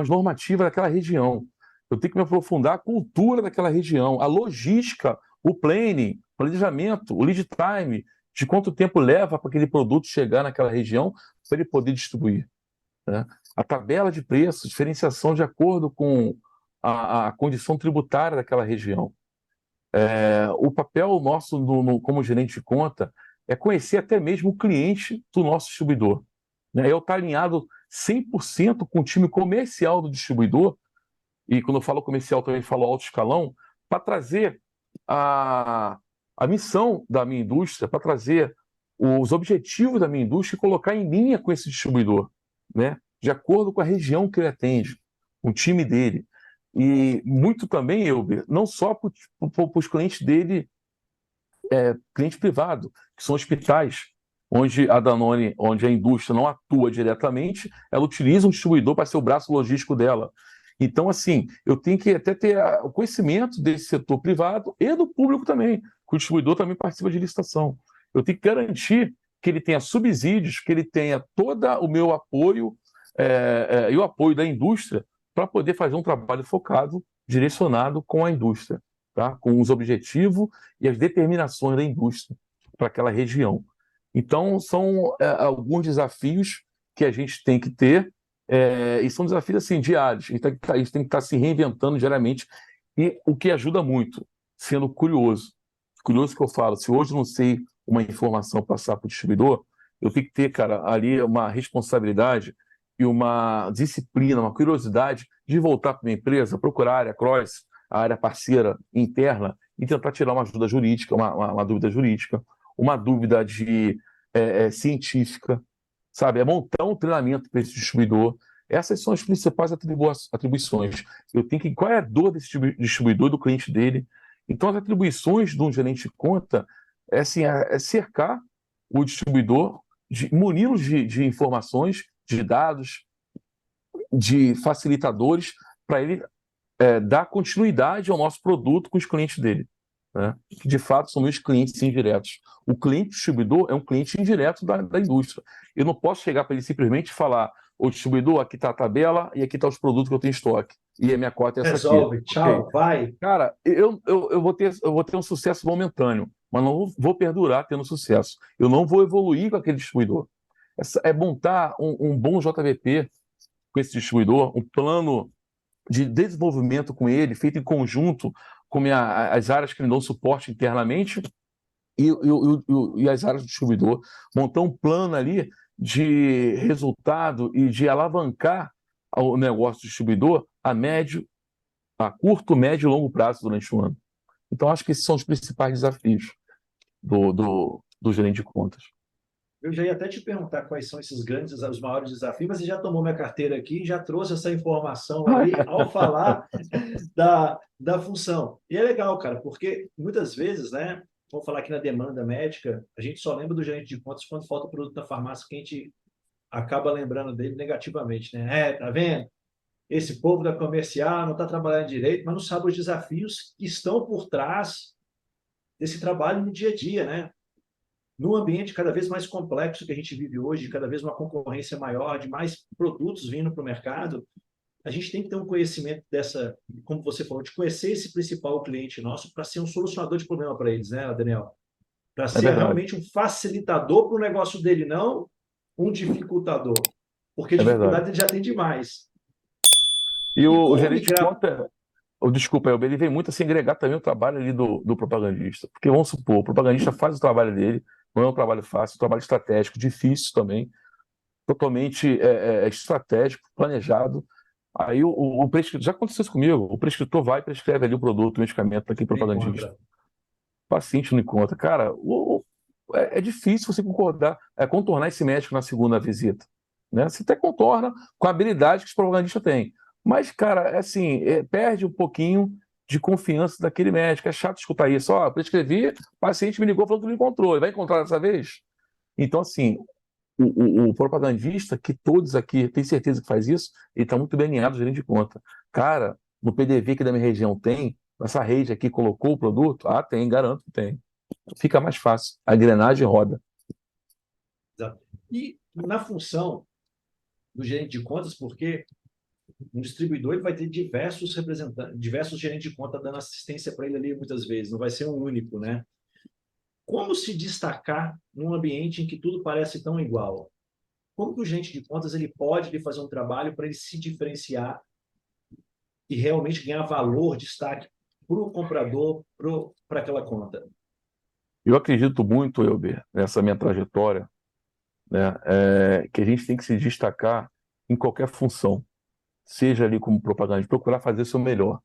normativas daquela região. Eu tenho que me aprofundar a cultura daquela região, a logística, o planning, o planejamento, o lead time, de quanto tempo leva para aquele produto chegar naquela região para ele poder distribuir, né? A tabela de preços, diferenciação de acordo com a condição tributária daquela região. O papel nosso como gerente de conta é conhecer até mesmo o cliente do nosso distribuidor, né? Eu estar alinhado 100% com o time comercial do distribuidor, e quando eu falo comercial também falo alto escalão, para trazer a, a missão da minha indústria, para trazer os objetivos da minha indústria e colocar em linha com esse distribuidor, né? De acordo com a região que ele atende, o time dele. E muito também, Elber, não só para os clientes dele, cliente privado, que são hospitais, onde a Danone, onde a indústria não atua diretamente, ela utiliza um distribuidor para ser o braço logístico dela. Então, assim, eu tenho que até ter o conhecimento desse setor privado e do público também, que o distribuidor também participa de licitação. Eu tenho que garantir que ele tenha subsídios, que ele tenha todo o meu apoio e o apoio da indústria para poder fazer um trabalho focado, direcionado com a indústria, tá? Com os objetivos e as determinações da indústria para aquela região. Então, são alguns desafios que a gente tem que ter, e são desafios assim, diários. A gente tem que estar se reinventando diariamente, e o que ajuda muito, sendo curioso. Curioso que eu falo, se hoje eu não sei uma informação passar para o distribuidor, eu tenho que ter, cara, ali uma responsabilidade e uma disciplina, uma curiosidade de voltar para minha empresa, procurar a área cross, a área parceira interna, e tentar tirar uma ajuda jurídica, uma dúvida jurídica, uma dúvida científica, sabe? É montar um treinamento para esse distribuidor. Essas são as principais atribuições. Eu tenho que qual é a dor desse distribuidor, do cliente dele. Então, as atribuições de um gerente de conta assim, cercar o distribuidor, muni-los de informações, de dados, de facilitadores, para ele dar continuidade ao nosso produto com os clientes dele, né? Que de fato são meus clientes indiretos. O cliente distribuidor é um cliente indireto da indústria. Eu não posso chegar para ele simplesmente falar: o distribuidor, aqui está a tabela e aqui estão os produtos que eu tenho em estoque. E a minha cota é essa aqui. Resolve, Ok. tchau, vai. Cara, eu vou ter um sucesso momentâneo, mas não vou perdurar tendo sucesso. Eu não vou evoluir com aquele distribuidor. É montar um bom JVP com esse distribuidor, um plano de desenvolvimento com ele, feito em conjunto com as áreas que me dão suporte internamente e as áreas do distribuidor, montar um plano ali de resultado e de alavancar o negócio do distribuidor a curto, médio e longo prazo durante o ano. Então, acho que esses são os principais desafios do gerente de contas. Eu já ia até te perguntar quais são esses grandes, os maiores desafios, mas você já tomou minha carteira aqui e já trouxe essa informação aí ao falar da função. E é legal, cara, porque muitas vezes, né, vamos falar aqui na demanda médica, a gente só lembra do gerente de contas quando falta o produto na farmácia, que a gente acaba lembrando dele negativamente, né? Tá vendo? Esse povo da comercial não está trabalhando direito, mas não sabe os desafios que estão por trás desse trabalho no dia a dia, né? Num ambiente cada vez mais complexo que a gente vive hoje, cada vez uma concorrência maior, de mais produtos vindo para o mercado, a gente tem que ter um conhecimento dessa, como você falou, de conhecer esse principal cliente nosso para ser um solucionador de problema para eles, né, Daniel? Para É ser verdade, realmente um facilitador para o negócio dele, não um dificultador. Porque é verdade. dificuldade ele já tem demais. E E o como gerente de migrar? conta, desculpa, ele vem muito a se agregar também o trabalho ali do propagandista. Porque vamos supor, o propagandista faz o trabalho dele, não é um trabalho fácil, é um trabalho estratégico, difícil também, totalmente estratégico, planejado. Aí o prescritor, já aconteceu isso comigo, o prescritor vai e prescreve ali o produto, o medicamento para aquele Bem propagandista. contra. O paciente não encontra. Cara, é difícil você concordar, contornar esse médico na segunda visita, né? Você até contorna com a habilidade que os propagandistas têm. Mas, cara, assim, perde um pouquinho de confiança daquele médico. É chato escutar isso. Ó, prescrevi, o paciente me ligou falando que não encontrou. Ele vai encontrar dessa vez? Então, assim, o propagandista, que todos aqui têm certeza que faz isso, ele está muito bem alinhado, gerente de conta. Cara, no PDV que da minha região tem, essa rede aqui colocou o produto? Ah, tem, garanto que tem. Fica mais fácil. A engrenagem roda. Exato. E na função do gerente de contas, porque um distribuidor ele vai ter diversos representantes, diversos gerentes de conta dando assistência para ele ali muitas vezes, não vai ser um único, né? Como se destacar num ambiente em que tudo parece tão igual? Como que o gerente de contas ele pode fazer um trabalho para ele se diferenciar e realmente ganhar valor, destaque para o comprador, para aquela conta? Eu acredito muito, Elber, nessa minha trajetória, né, que a gente tem que se destacar em qualquer função, seja ali como propaganda, procurar fazer o seu melhor,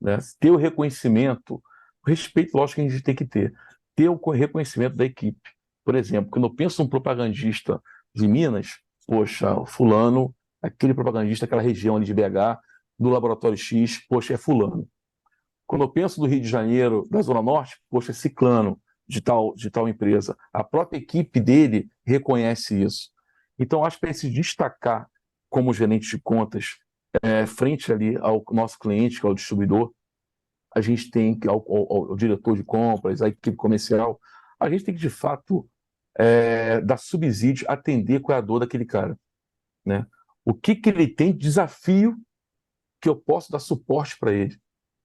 né? Ter o reconhecimento, o respeito, lógico que a gente tem que ter o reconhecimento da equipe. Por exemplo, quando eu penso num propagandista de Minas, poxa, o fulano, aquele propagandista, aquela região ali de BH, do Laboratório X, poxa, é fulano. Quando eu penso do Rio de Janeiro, da Zona Norte, poxa, é ciclano de tal empresa. A própria equipe dele reconhece isso. Então, acho que para se destacar como gerente de contas, frente ali ao nosso cliente, que é o distribuidor, a gente tem que, ao diretor de compras, à equipe comercial, a gente tem que, de fato, dar subsídio, atender qual é a dor daquele cara, né? O que que ele tem de desafio que eu posso dar suporte para ele.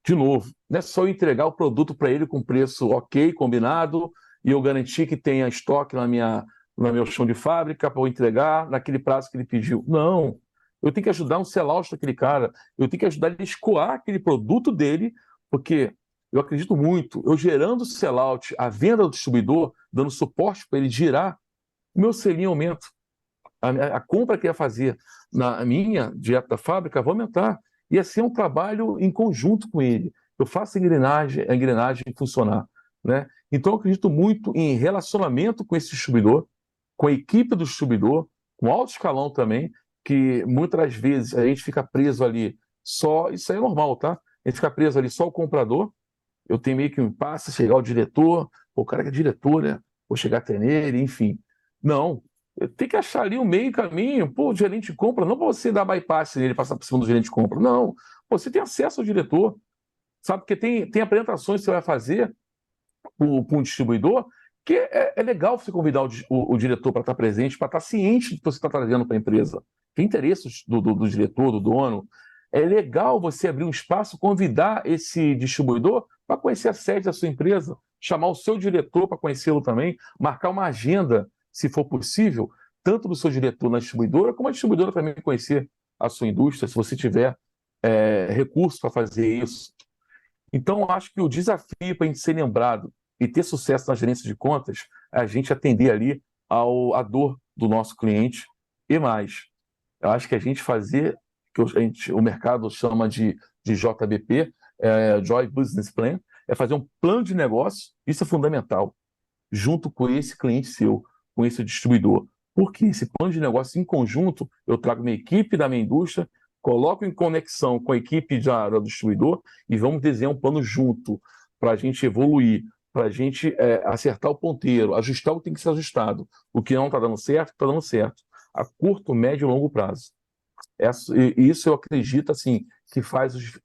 De novo, não é só eu entregar o produto para ele com preço ok, combinado, e eu garantir que tenha estoque no meu chão de fábrica para eu entregar naquele prazo que ele pediu. Não. Eu tenho que ajudar um sell-out daquele cara, eu tenho que ajudar ele a escoar aquele produto dele, porque eu acredito muito, eu gerando sell-out, a venda do distribuidor, dando suporte para ele girar, o meu selinho aumenta. A compra que ia fazer na minha dieta da fábrica vai aumentar. Ia ser um trabalho em conjunto com ele. Eu faço a engrenagem funcionar, né? Então, eu acredito muito em relacionamento com esse distribuidor, com a equipe do distribuidor, com alto escalão também, que muitas das vezes a gente fica preso ali só. Isso aí é normal, tá? A gente fica preso ali só o comprador. Eu tenho meio que um impasse, chegar o diretor, o cara que é diretor, né? Vou chegar até nele, enfim. Não, eu tenho que achar ali um meio caminho. Pô, o gerente de compra, não para você dar bypass nele, passar por cima do gerente de compra. Não, você tem acesso ao diretor, sabe? Porque tem apresentações que você vai fazer para um distribuidor que é legal você convidar o diretor para estar presente, para estar ciente do que você está trazendo para a empresa. Tem interesses do diretor, do dono. É legal você abrir um espaço, convidar esse distribuidor para conhecer a sede da sua empresa, chamar o seu diretor para conhecê-lo também, marcar uma agenda, se for possível, tanto do seu diretor na distribuidora, como a distribuidora também conhecer a sua indústria, se você tiver recursos para fazer isso. Então, eu acho que o desafio para a gente ser lembrado e ter sucesso na gerência de contas é a gente atender ali à dor do nosso cliente e mais. Eu acho que a gente fazer, que o mercado chama de JBP, Joy Business Plan, é fazer um plano de negócio, isso é fundamental, junto com esse cliente seu, com esse distribuidor. Porque esse plano de negócio em conjunto, eu trago minha equipe da minha indústria, coloco em conexão com a equipe do distribuidor e vamos desenhar um plano junto para a gente evoluir, para a gente acertar o ponteiro, ajustar o que tem que ser ajustado. O que não está dando certo, está dando certo. A curto, médio e longo prazo. Isso eu acredito assim que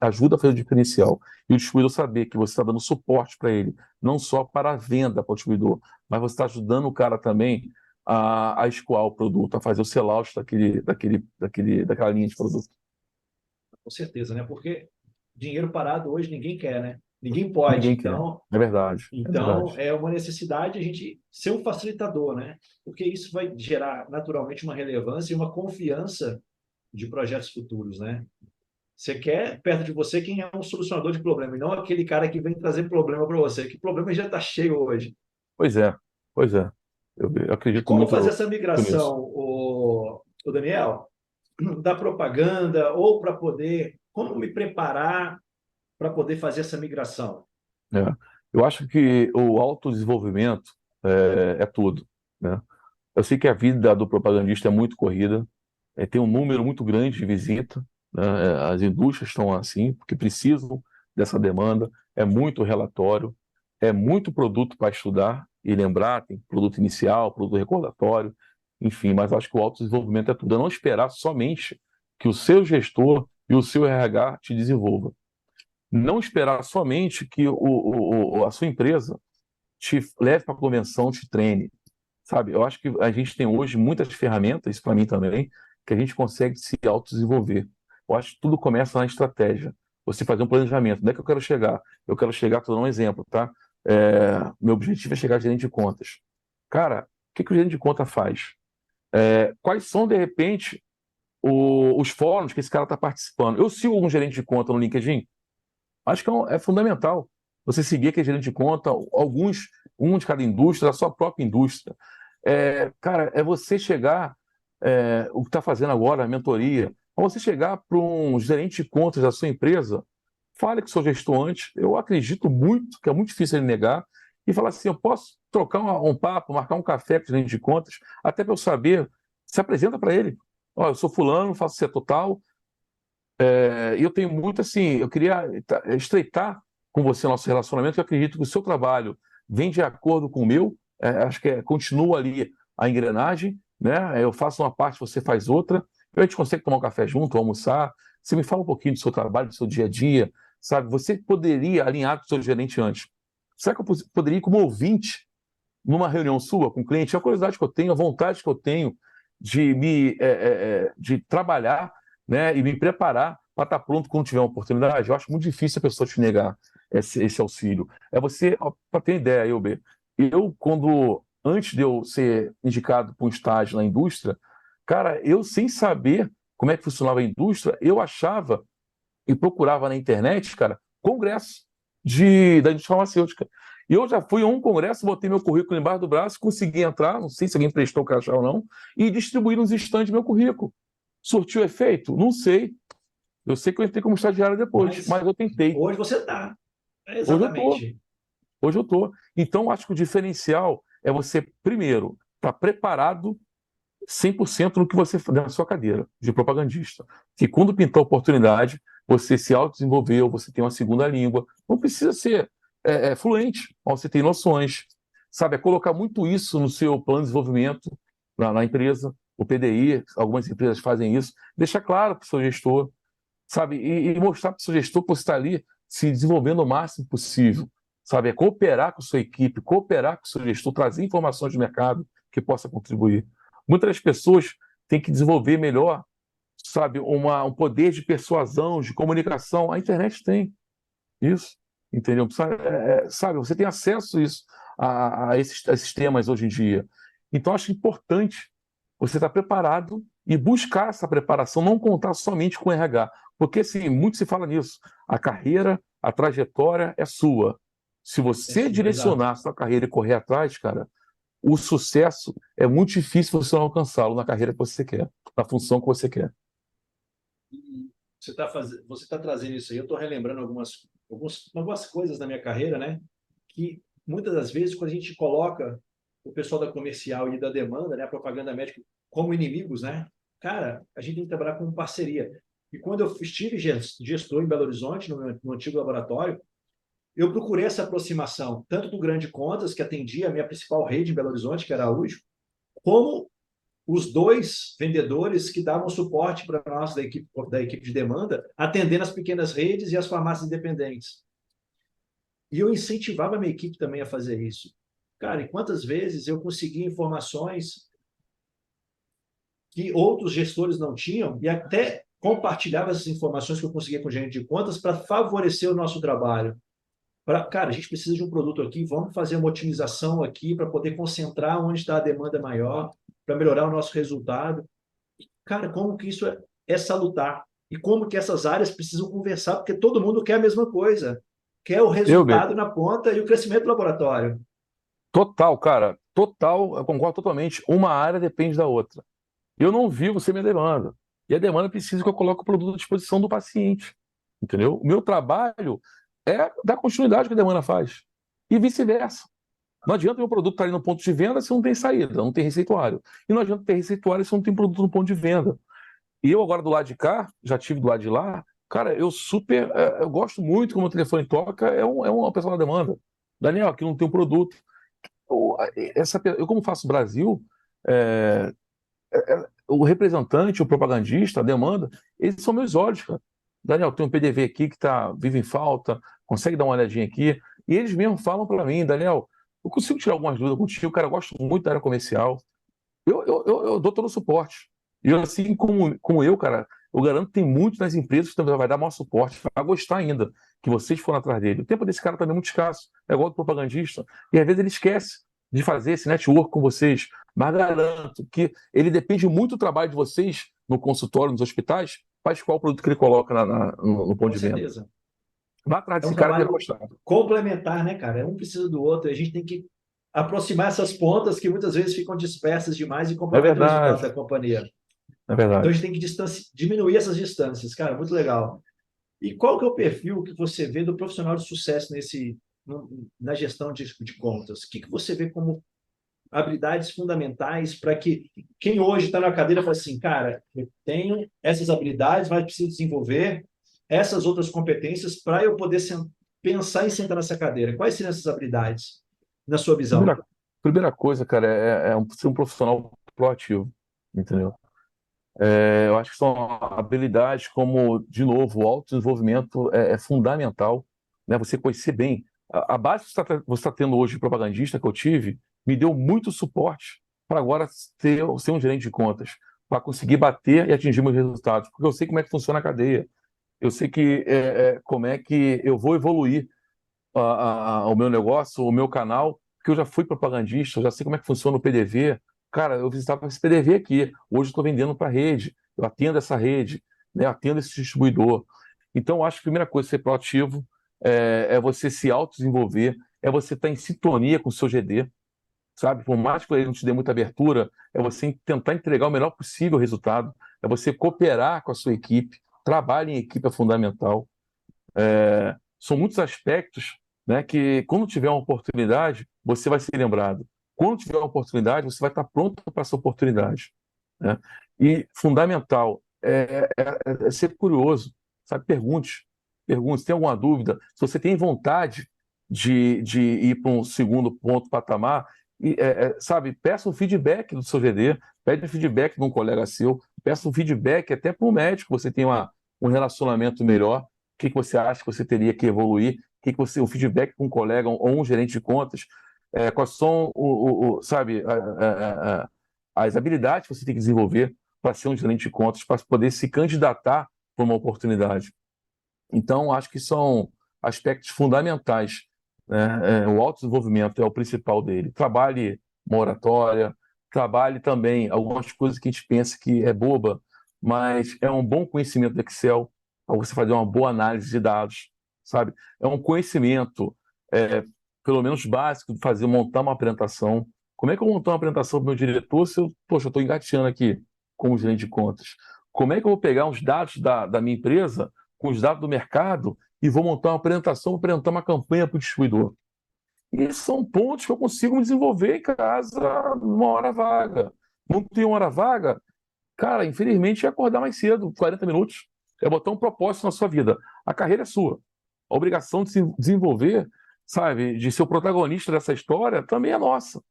ajuda a fazer o diferencial. E o distribuidor saber que você está dando suporte para ele, não só para a venda para o distribuidor, mas você está ajudando o cara também a escoar o produto, a fazer o sell-out daquela linha de produto. Com certeza, né? Porque dinheiro parado hoje ninguém quer, né? Ninguém pode. Ninguém quer. É verdade. É Então verdade. é uma necessidade a gente ser um facilitador, né? Porque isso vai gerar naturalmente uma relevância e uma confiança de projetos futuros, né? Você quer perto de você quem é um solucionador de problema, e não aquele cara que vem trazer problema para você, que problema já está cheio hoje. Pois é, pois é. Eu E acredito como fazer muito essa nisso. migração, o Daniel, da propaganda ou para poder, como me preparar para poder fazer essa migração? É. Eu acho que o autodesenvolvimento é tudo, né? Eu sei que a vida do propagandista é muito corrida, tem um número muito grande de visita, né? As indústrias estão assim, porque precisam dessa demanda, é muito relatório, é muito produto para estudar e lembrar, tem produto inicial, produto recordatório, enfim, mas acho que o autodesenvolvimento é tudo. É não esperar somente que o seu gestor e o seu RH te desenvolva. Não esperar somente que a sua empresa te leve para a convenção, te treine, sabe? Eu acho que a gente tem hoje muitas ferramentas, para mim também, que a gente consegue se autodesenvolver. Eu acho que tudo começa na estratégia. Você fazer um planejamento. Onde é que eu quero chegar? Eu quero chegar, estou dando um exemplo, tá? Meu objetivo é chegar a gerente de contas. Cara, o que o gerente de conta faz? Quais são, de repente, os fóruns que esse cara está participando? Eu sigo um gerente de conta no LinkedIn? Acho que é fundamental você seguir aquele gerente de conta. Alguns um de cada indústria, da sua própria indústria. Cara, é você chegar, o que está fazendo agora, a mentoria, é você chegar para um gerente de contas da sua empresa, fale com o seu gestor antes, eu acredito muito, que é muito difícil ele negar, e falar assim, eu posso trocar um papo, marcar um café com o gerente de contas, até para eu saber, se apresenta para ele. Ó, eu sou fulano, faço setor tal, e eu tenho muito assim, eu queria estreitar com você nosso relacionamento, eu acredito que o seu trabalho vem de acordo com o meu, acho que continua ali a engrenagem, né? Eu faço uma parte, você faz outra, a gente consegue tomar um café junto, almoçar, você me fala um pouquinho do seu trabalho, do seu dia a dia, sabe? Você poderia alinhar com o seu gerente antes. Será que eu poderia ir como ouvinte numa reunião sua com o cliente? É a curiosidade que eu tenho, a vontade que eu tenho de trabalhar, né, e me preparar para estar pronto quando tiver uma oportunidade. Eu acho muito difícil a pessoa te negar esse auxílio. É você, para ter ideia, antes de eu ser indicado para um estágio na indústria, cara, eu sem saber como é que funcionava a indústria, eu achava e procurava na internet, cara, congresso da indústria farmacêutica. E eu já fui a um congresso, botei meu currículo embaixo do braço, consegui entrar, não sei se alguém prestou o crachá ou não, e distribuí nos estandes meu currículo. Surtiu efeito? Não sei. Eu sei que eu entrei como estagiário depois, mas eu tentei. Hoje você está. Hoje eu tô. Exatamente. Hoje eu tô. Então, acho que o diferencial é você, primeiro, estar preparado 100% no que você na sua cadeira de propagandista. Que quando pintar a oportunidade, você se autodesenvolveu, você tem uma segunda língua. Não precisa ser fluente, mas você tem noções. Sabe, colocar muito isso no seu plano de desenvolvimento na empresa, o PDI, algumas empresas fazem isso. Deixar claro para o seu gestor, sabe, e mostrar para o seu gestor que você está ali se desenvolvendo o máximo possível. Sabe, cooperar com a sua equipe, cooperar com o seu gestor, trazer informações de mercado que possa contribuir. Muitas das pessoas têm que desenvolver melhor, sabe, um poder de persuasão, de comunicação. A internet tem isso, entendeu? Sabe, você tem acesso a isso, a esses temas hoje em dia. Então, acho importante você estar preparado e buscar essa preparação, não contar somente com o RH. Porque, assim, muito se fala nisso. A carreira, a trajetória é sua. Se você direcionar a sua carreira e correr atrás, cara, o sucesso é muito difícil você não alcançá-lo na carreira que você quer, na função que você quer. Você tá trazendo isso aí, eu estou relembrando algumas coisas da minha carreira, né? Que muitas das vezes, quando a gente coloca o pessoal da comercial e da demanda, né, a propaganda médica, como inimigos, né? Cara, a gente tem que trabalhar com parceria. E quando eu estive gestor em Belo Horizonte, no antigo laboratório, eu procurei essa aproximação, tanto do Grande Contas, que atendia a minha principal rede em Belo Horizonte, que era a Araújo, como os dois vendedores que davam suporte para nós da equipe de demanda, atendendo as pequenas redes e as farmácias independentes. E eu incentivava a minha equipe também a fazer isso. Cara, e quantas vezes eu conseguia informações que outros gestores não tinham e até compartilhava essas informações que eu conseguia com o gerente de contas para favorecer o nosso trabalho. Cara, a gente precisa de um produto aqui, vamos fazer uma otimização aqui para poder concentrar onde está a demanda maior, para melhorar o nosso resultado. Cara, como que isso é salutar? E como que essas áreas precisam conversar, porque todo mundo quer a mesma coisa. Quer o resultado na ponta e o crescimento do laboratório. Total, cara. Total, eu concordo totalmente. Uma área depende da outra. Eu não vivo sem minha demanda. E a demanda precisa que eu coloque o produto à disposição do paciente. Entendeu? O meu trabalho é dar continuidade ao que a demanda faz. E vice-versa. Não adianta o meu produto estar ali no ponto de venda se não tem saída, não tem receituário. E não adianta ter receituário se não tem produto no ponto de venda. E eu agora do lado de cá, já tive do lado de lá, cara, eu gosto muito como o telefone toca, é uma pessoa na demanda. Daniel, aqui não tem um produto. Eu como faço Brasil, é, o representante, o propagandista, a demanda, eles são meus olhos, cara. Daniel, tem um PDV aqui que vive em falta, consegue dar uma olhadinha aqui. E eles mesmos falam para mim, Daniel, eu consigo tirar algumas dúvidas contigo, cara, eu gosto muito da área comercial. Eu dou todo o suporte. E assim como eu, cara, eu garanto que tem muito nas empresas que também vai dar maior suporte, vai gostar ainda que vocês foram atrás dele. O tempo desse cara também é muito escasso, é igual do propagandista. E às vezes ele esquece de fazer esse network com vocês. Mas garanto que ele depende muito do trabalho de vocês no consultório, nos hospitais, para escolher o produto que ele coloca no ponto de venda. Com certeza. Vá atrás É um desse cara que ele trabalho vai gostar. complementar, né, cara? Um precisa do outro. A gente tem que aproximar essas pontas que muitas vezes ficam dispersas demais e É comprometem o resultado verdade, da companhia. é Então a verdade. gente tem que diminuir essas distâncias, cara, muito legal. E qual que é o perfil que você vê do profissional de sucesso na gestão de contas? O que que você vê como habilidades fundamentais para que quem hoje está na cadeira fala assim, cara, eu tenho essas habilidades, mas preciso desenvolver essas outras competências para eu poder pensar em sentar nessa cadeira. Quais seriam essas habilidades, na sua visão? Primeira coisa, cara, ser um profissional proativo, entendeu? Eu acho que são habilidades como, de novo, o autodesenvolvimento é fundamental, né? Você conhecer bem. A base que você está tendo hoje, propagandista, que eu tive, me deu muito suporte para agora ser um gerente de contas, para conseguir bater e atingir meus resultados, porque eu sei como é que funciona a cadeia, eu sei como é que eu vou evoluir o meu negócio, o meu canal, porque eu já fui propagandista, eu já sei como é que funciona o PDV. Cara, eu visitava esse PDV aqui, hoje eu estou vendendo para a rede, eu atendo essa rede, né, eu atendo esse distribuidor. Então, eu acho que a primeira coisa, ser proativo, é você se autodesenvolver, é você estar em sintonia com o seu GD, sabe? Por mais que ele não te dê muita abertura, é você tentar entregar o melhor possível resultado, é você cooperar com a sua equipe, trabalho em equipe é fundamental. São muitos aspectos, né, que quando tiver uma oportunidade, você vai ser lembrado. Quando tiver uma oportunidade, você vai estar pronto para essa oportunidade, né? E fundamental é ser curioso, sabe? Pergunte, se tem alguma dúvida, se você tem vontade de ir para um segundo ponto patamar, sabe? Peça um feedback do seu GD, pede um feedback de um colega seu, peça um feedback até para um médico, você tem um relacionamento melhor. O que você acha que você teria que evoluir? O feedback com um colega ou um gerente de contas, quais são sabe, as habilidades que você tem que desenvolver para ser um gerente de contas, para poder se candidatar para uma oportunidade. Então, acho que são aspectos fundamentais, né? O autodesenvolvimento é o principal dele. Trabalhe uma oratória, trabalhe também algumas coisas que a gente pensa que é boba, mas é um bom conhecimento do Excel para você fazer uma boa análise de dados, sabe? É um conhecimento, pelo menos básico, de montar uma apresentação. Como é que eu vou montar uma apresentação para o meu diretor se poxa, eu estou engateando aqui como gerente de contas? Como é que eu vou pegar os dados da minha empresa com os dados do mercado e vou montar uma apresentação para apresentar uma campanha para o distribuidor? E esses são pontos que eu consigo me desenvolver em casa numa hora vaga. Não tem uma hora vaga? Cara, infelizmente é acordar mais cedo, 40 minutos. É botar um propósito na sua vida. A carreira é sua. A obrigação de se desenvolver, sabe, de ser o protagonista dessa história também é nossa.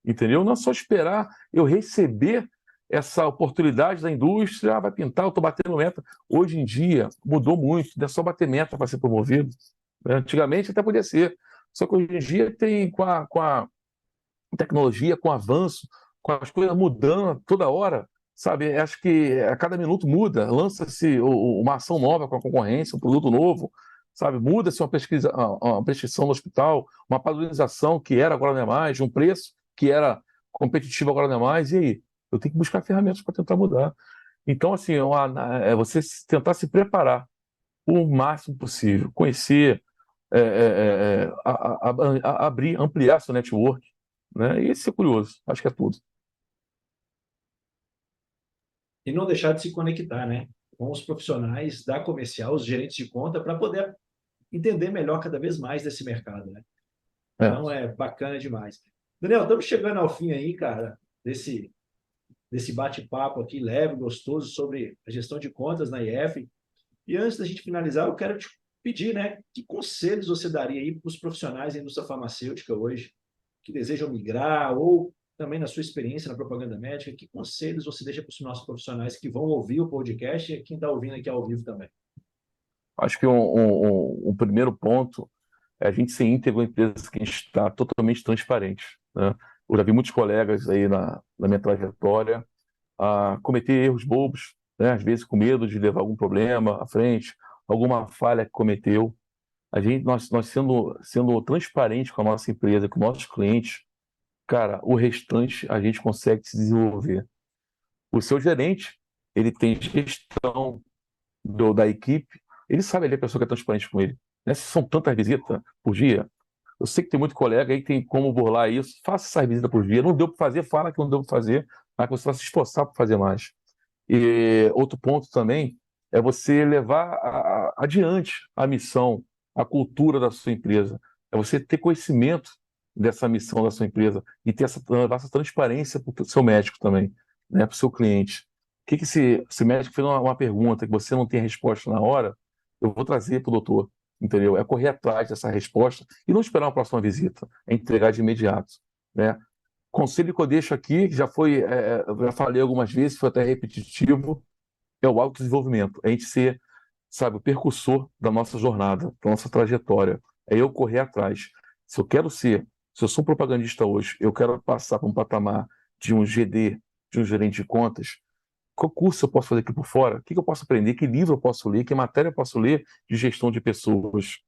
Entendeu? Não é só esperar eu receber essa oportunidade da indústria, vai pintar, eu estou batendo meta. Hoje em dia mudou muito, não é só bater meta para ser promovido, né? Antigamente até podia ser, só que hoje em dia tem com a tecnologia, com o avanço, com as coisas mudando toda hora, sabe? Acho que a cada minuto muda, lança-se uma ação nova com a concorrência, um produto novo, sabe? Muda-se uma prescrição no hospital, uma padronização que era agora não é mais, de um preço que era competitivo agora não é mais, e aí? Eu tenho que buscar ferramentas para tentar mudar. Então, assim, você tentar se preparar o máximo possível, conhecer, abrir, ampliar seu network, né? E ser curioso, acho que é tudo. E não deixar de se conectar, né, com os profissionais da comercial, os gerentes de conta, para poder entender melhor cada vez mais desse mercado, né? É. Então é bacana demais. Daniel, estamos chegando ao fim aí, cara, desse bate-papo aqui leve, gostoso sobre a gestão de contas na IF. E antes da gente finalizar, eu quero te pedir, né, que conselhos você daria aí para os profissionais da indústria farmacêutica hoje que desejam migrar ou também na sua experiência na propaganda médica, que conselhos você deixa para os nossos profissionais que vão ouvir o podcast e quem está ouvindo aqui ao vivo também? Acho que um primeiro ponto é a gente ser íntegro em empresas que a gente está totalmente transparente, né? Eu já vi muitos colegas aí na minha trajetória a cometer erros bobos, né? Às vezes com medo de levar algum problema à frente, alguma falha que cometeu. Nós sendo transparente com a nossa empresa, com nossos clientes, cara, o restante a gente consegue se desenvolver. O seu gerente, ele tem gestão da equipe, ele sabe ali a pessoa que é transparente com ele, né? Se são tantas visitas por dia, Eu sei que tem muito colega aí que tem como burlar isso. Faça essa visita por dia. Não deu para fazer, fala que não deu para fazer, mas que você vai se esforçar para fazer mais. E outro ponto também é você levar adiante a missão, a cultura da sua empresa. É você ter conhecimento dessa missão da sua empresa e ter essa transparência para o seu médico também, né, para o seu cliente. O que esse médico fez uma pergunta que você não tem a resposta na hora, eu vou trazer para o doutor, entendeu? É correr atrás dessa resposta e não esperar uma próxima visita, é entregar de imediato, né? Conselho que eu deixo aqui, que já foi, eu já falei algumas vezes, foi até repetitivo, é o autodesenvolvimento. A gente ser, sabe, o percursor da nossa jornada, da nossa trajetória. É eu correr atrás. Se eu quero ser, se eu sou um propagandista hoje, eu quero passar para um patamar de um GD, de um gerente de contas, qual curso eu posso fazer aqui por fora? O que eu posso aprender? Que livro eu posso ler? Que matéria eu posso ler de gestão de pessoas?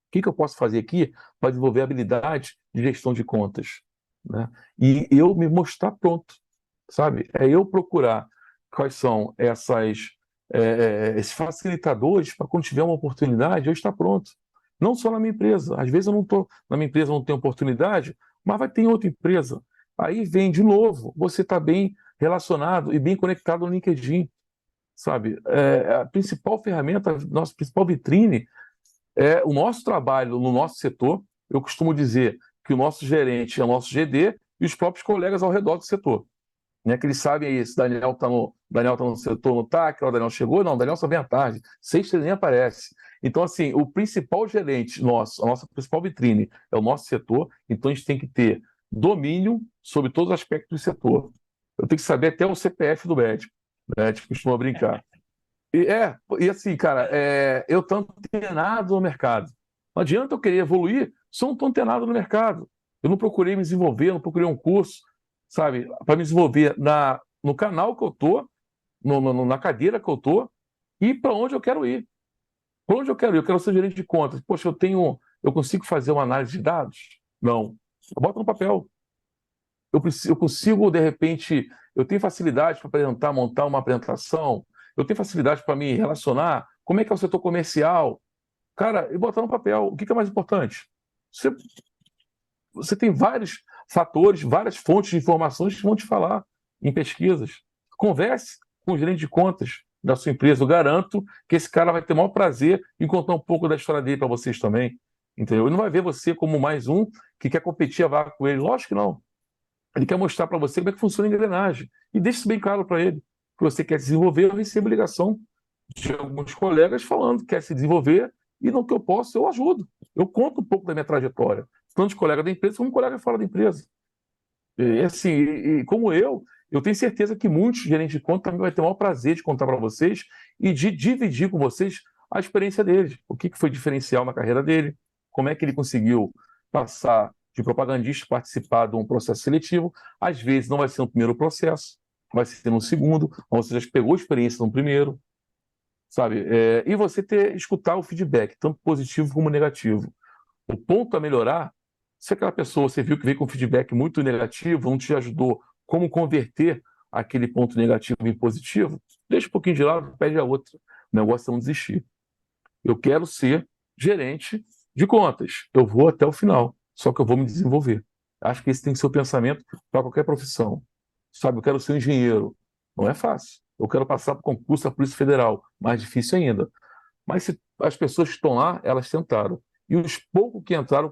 O que eu posso fazer aqui para desenvolver habilidade de gestão de contas, né? E eu me mostrar pronto, sabe? É eu procurar quais são esses facilitadores para quando tiver uma oportunidade eu estar pronto. Não só na minha empresa. Às vezes eu não estou na minha empresa, não tenho oportunidade, mas vai ter em outra empresa. Aí vem de novo, você está bem relacionado e bem conectado no LinkedIn, sabe? A principal ferramenta, a nossa principal vitrine é o nosso trabalho no nosso setor. Eu costumo dizer que o nosso gerente é o nosso GD e os próprios colegas ao redor do setor. Né, que eles sabem aí, se o Daniel tá no setor, não está, que o Daniel chegou, não, o Daniel só vem à tarde, sexta ele nem aparece. Então, assim, o principal gerente nosso, a nossa principal vitrine é o nosso setor, então a gente tem que ter domínio sobre todos os aspectos do setor. Eu tenho que saber até o CPF do médico, né, a gente costuma brincar. E assim, cara, eu estou antenado no mercado. Não adianta eu querer evoluir se eu não estou antenado no mercado. Eu não procurei me desenvolver, não procurei um curso, sabe, para me desenvolver no canal que eu estou, na cadeira que eu estou, e para onde eu quero ir. Para onde eu quero ir? Eu quero ser gerente de contas. Poxa, eu consigo fazer uma análise de dados? Não. Eu boto no papel. Eu consigo, de repente, eu tenho facilidade para apresentar, montar uma apresentação, eu tenho facilidade para me relacionar, como é que é o setor comercial? Cara, e botar no papel, o que é mais importante? Você, você tem vários fatores, várias fontes de informações que vão te falar em pesquisas. Converse com o gerente de contas da sua empresa. Eu garanto que esse cara vai ter o maior prazer em contar um pouco da história dele para vocês também. Entendeu? Ele não vai ver você como mais um que quer competir a vaga com ele. Lógico que não. Ele quer mostrar para você como é que funciona a engrenagem. E deixe isso bem claro para ele. Que você quer se desenvolver, eu recebo ligação de alguns colegas falando que quer se desenvolver e no que eu posso, eu ajudo. Eu conto um pouco da minha trajetória, tanto de colega da empresa como colega fora da empresa. E assim, como eu tenho certeza que muitos gerentes de conta também vai ter o maior prazer de contar para vocês e de dividir com vocês a experiência deles. O que foi diferencial na carreira dele, como é que ele conseguiu passar de propagandista, participar de um processo seletivo. Às vezes não vai ser no primeiro processo, vai ser no segundo, ou você já pegou experiência no primeiro, sabe? E você escutar o feedback, tanto positivo como negativo. O ponto a melhorar, se aquela pessoa você viu que veio com feedback muito negativo, não te ajudou como converter aquele ponto negativo em positivo, deixa um pouquinho de lado, pede a outra. O negócio é não desistir. Eu quero ser gerente de contas. Eu vou até o final, só que eu vou me desenvolver. Acho que esse tem que ser o pensamento para qualquer profissão. Sabe, eu quero ser um engenheiro. Não é fácil. Eu quero passar para o concurso da Polícia Federal. Mais difícil ainda. Mas se as pessoas que estão lá, elas tentaram. E os poucos que entraram,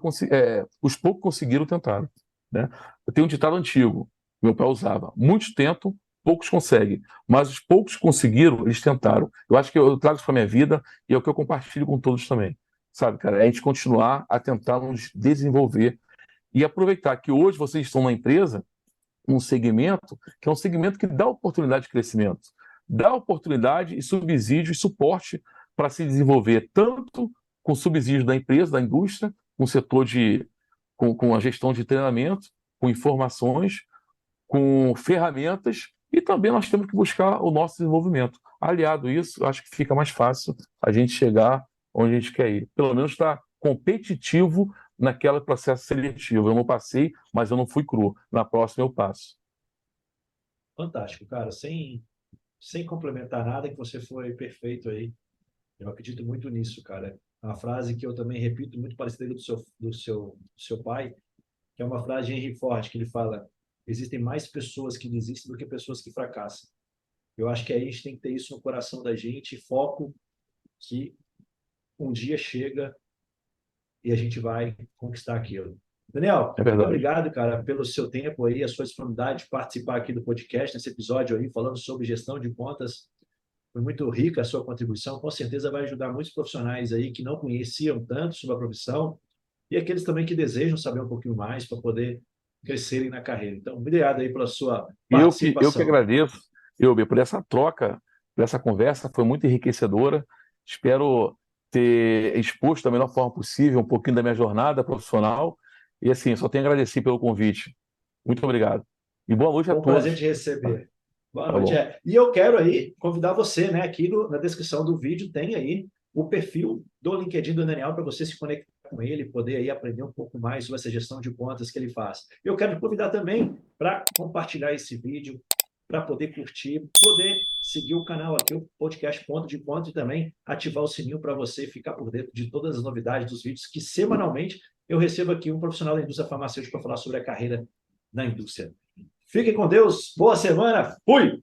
os poucos conseguiram tentaram. Né? Eu tenho um ditado antigo, meu pai usava: muitos tentam, poucos conseguem. Mas os poucos que conseguiram, eles tentaram. Eu acho que eu trago isso para a minha vida e é o que eu compartilho com todos também. Sabe, cara, é a gente continuar a tentar nos desenvolver e aproveitar que hoje vocês estão na empresa, um segmento que é um segmento que dá oportunidade de crescimento, dá oportunidade e subsídio e suporte para se desenvolver, tanto com subsídio da empresa, da indústria, com o setor com a gestão de treinamento, com informações, com ferramentas, e também nós temos que buscar o nosso desenvolvimento. Aliado a isso, acho que fica mais fácil a gente chegar onde a gente quer ir. Pelo menos estar competitivo naquele processo seletivo. Eu não passei, mas eu não fui cru. Na próxima eu passo. Fantástico, cara. Sem complementar nada, que você foi perfeito aí. Eu acredito muito nisso, cara. uma frase que eu também repito, muito parecida do seu pai, que é uma frase de Henry Ford, que ele fala: existem mais pessoas que desistem do que pessoas que fracassam. Eu acho que a gente tem que ter isso no coração da gente, foco que um dia chega e a gente vai conquistar aquilo. Daniel, É muito verdade. obrigado, cara, pelo seu tempo aí, a sua disponibilidade de participar aqui do podcast, nesse episódio aí, falando sobre gestão de contas. Foi muito rica a sua contribuição, com certeza vai ajudar muitos profissionais aí que não conheciam tanto sobre a profissão e aqueles também que desejam saber um pouquinho mais para poder crescerem na carreira. Então, obrigado aí pela sua Eu que participação. agradeço, Elber, por essa troca, por essa conversa, foi muito enriquecedora. Espero ter exposto da melhor forma possível um pouquinho da minha jornada profissional. E assim, só tenho a agradecer pelo convite. Muito obrigado. E boa noite a Foi um prazer todos. te receber. Boa Tá noite. bom. E eu quero aí convidar você, né? Aqui na descrição do vídeo tem aí o perfil do LinkedIn do Daniel para você se conectar com ele, poder aí aprender um pouco mais sobre essa gestão de contas que ele faz. Eu quero te convidar também para compartilhar esse vídeo, para poder curtir, poder seguir o canal aqui, o podcast Ponto de Conta, e também ativar o sininho para você ficar por dentro de todas as novidades dos vídeos que semanalmente eu recebo aqui um profissional da indústria farmacêutica para falar sobre a carreira na indústria. Fiquem com Deus, boa semana, fui!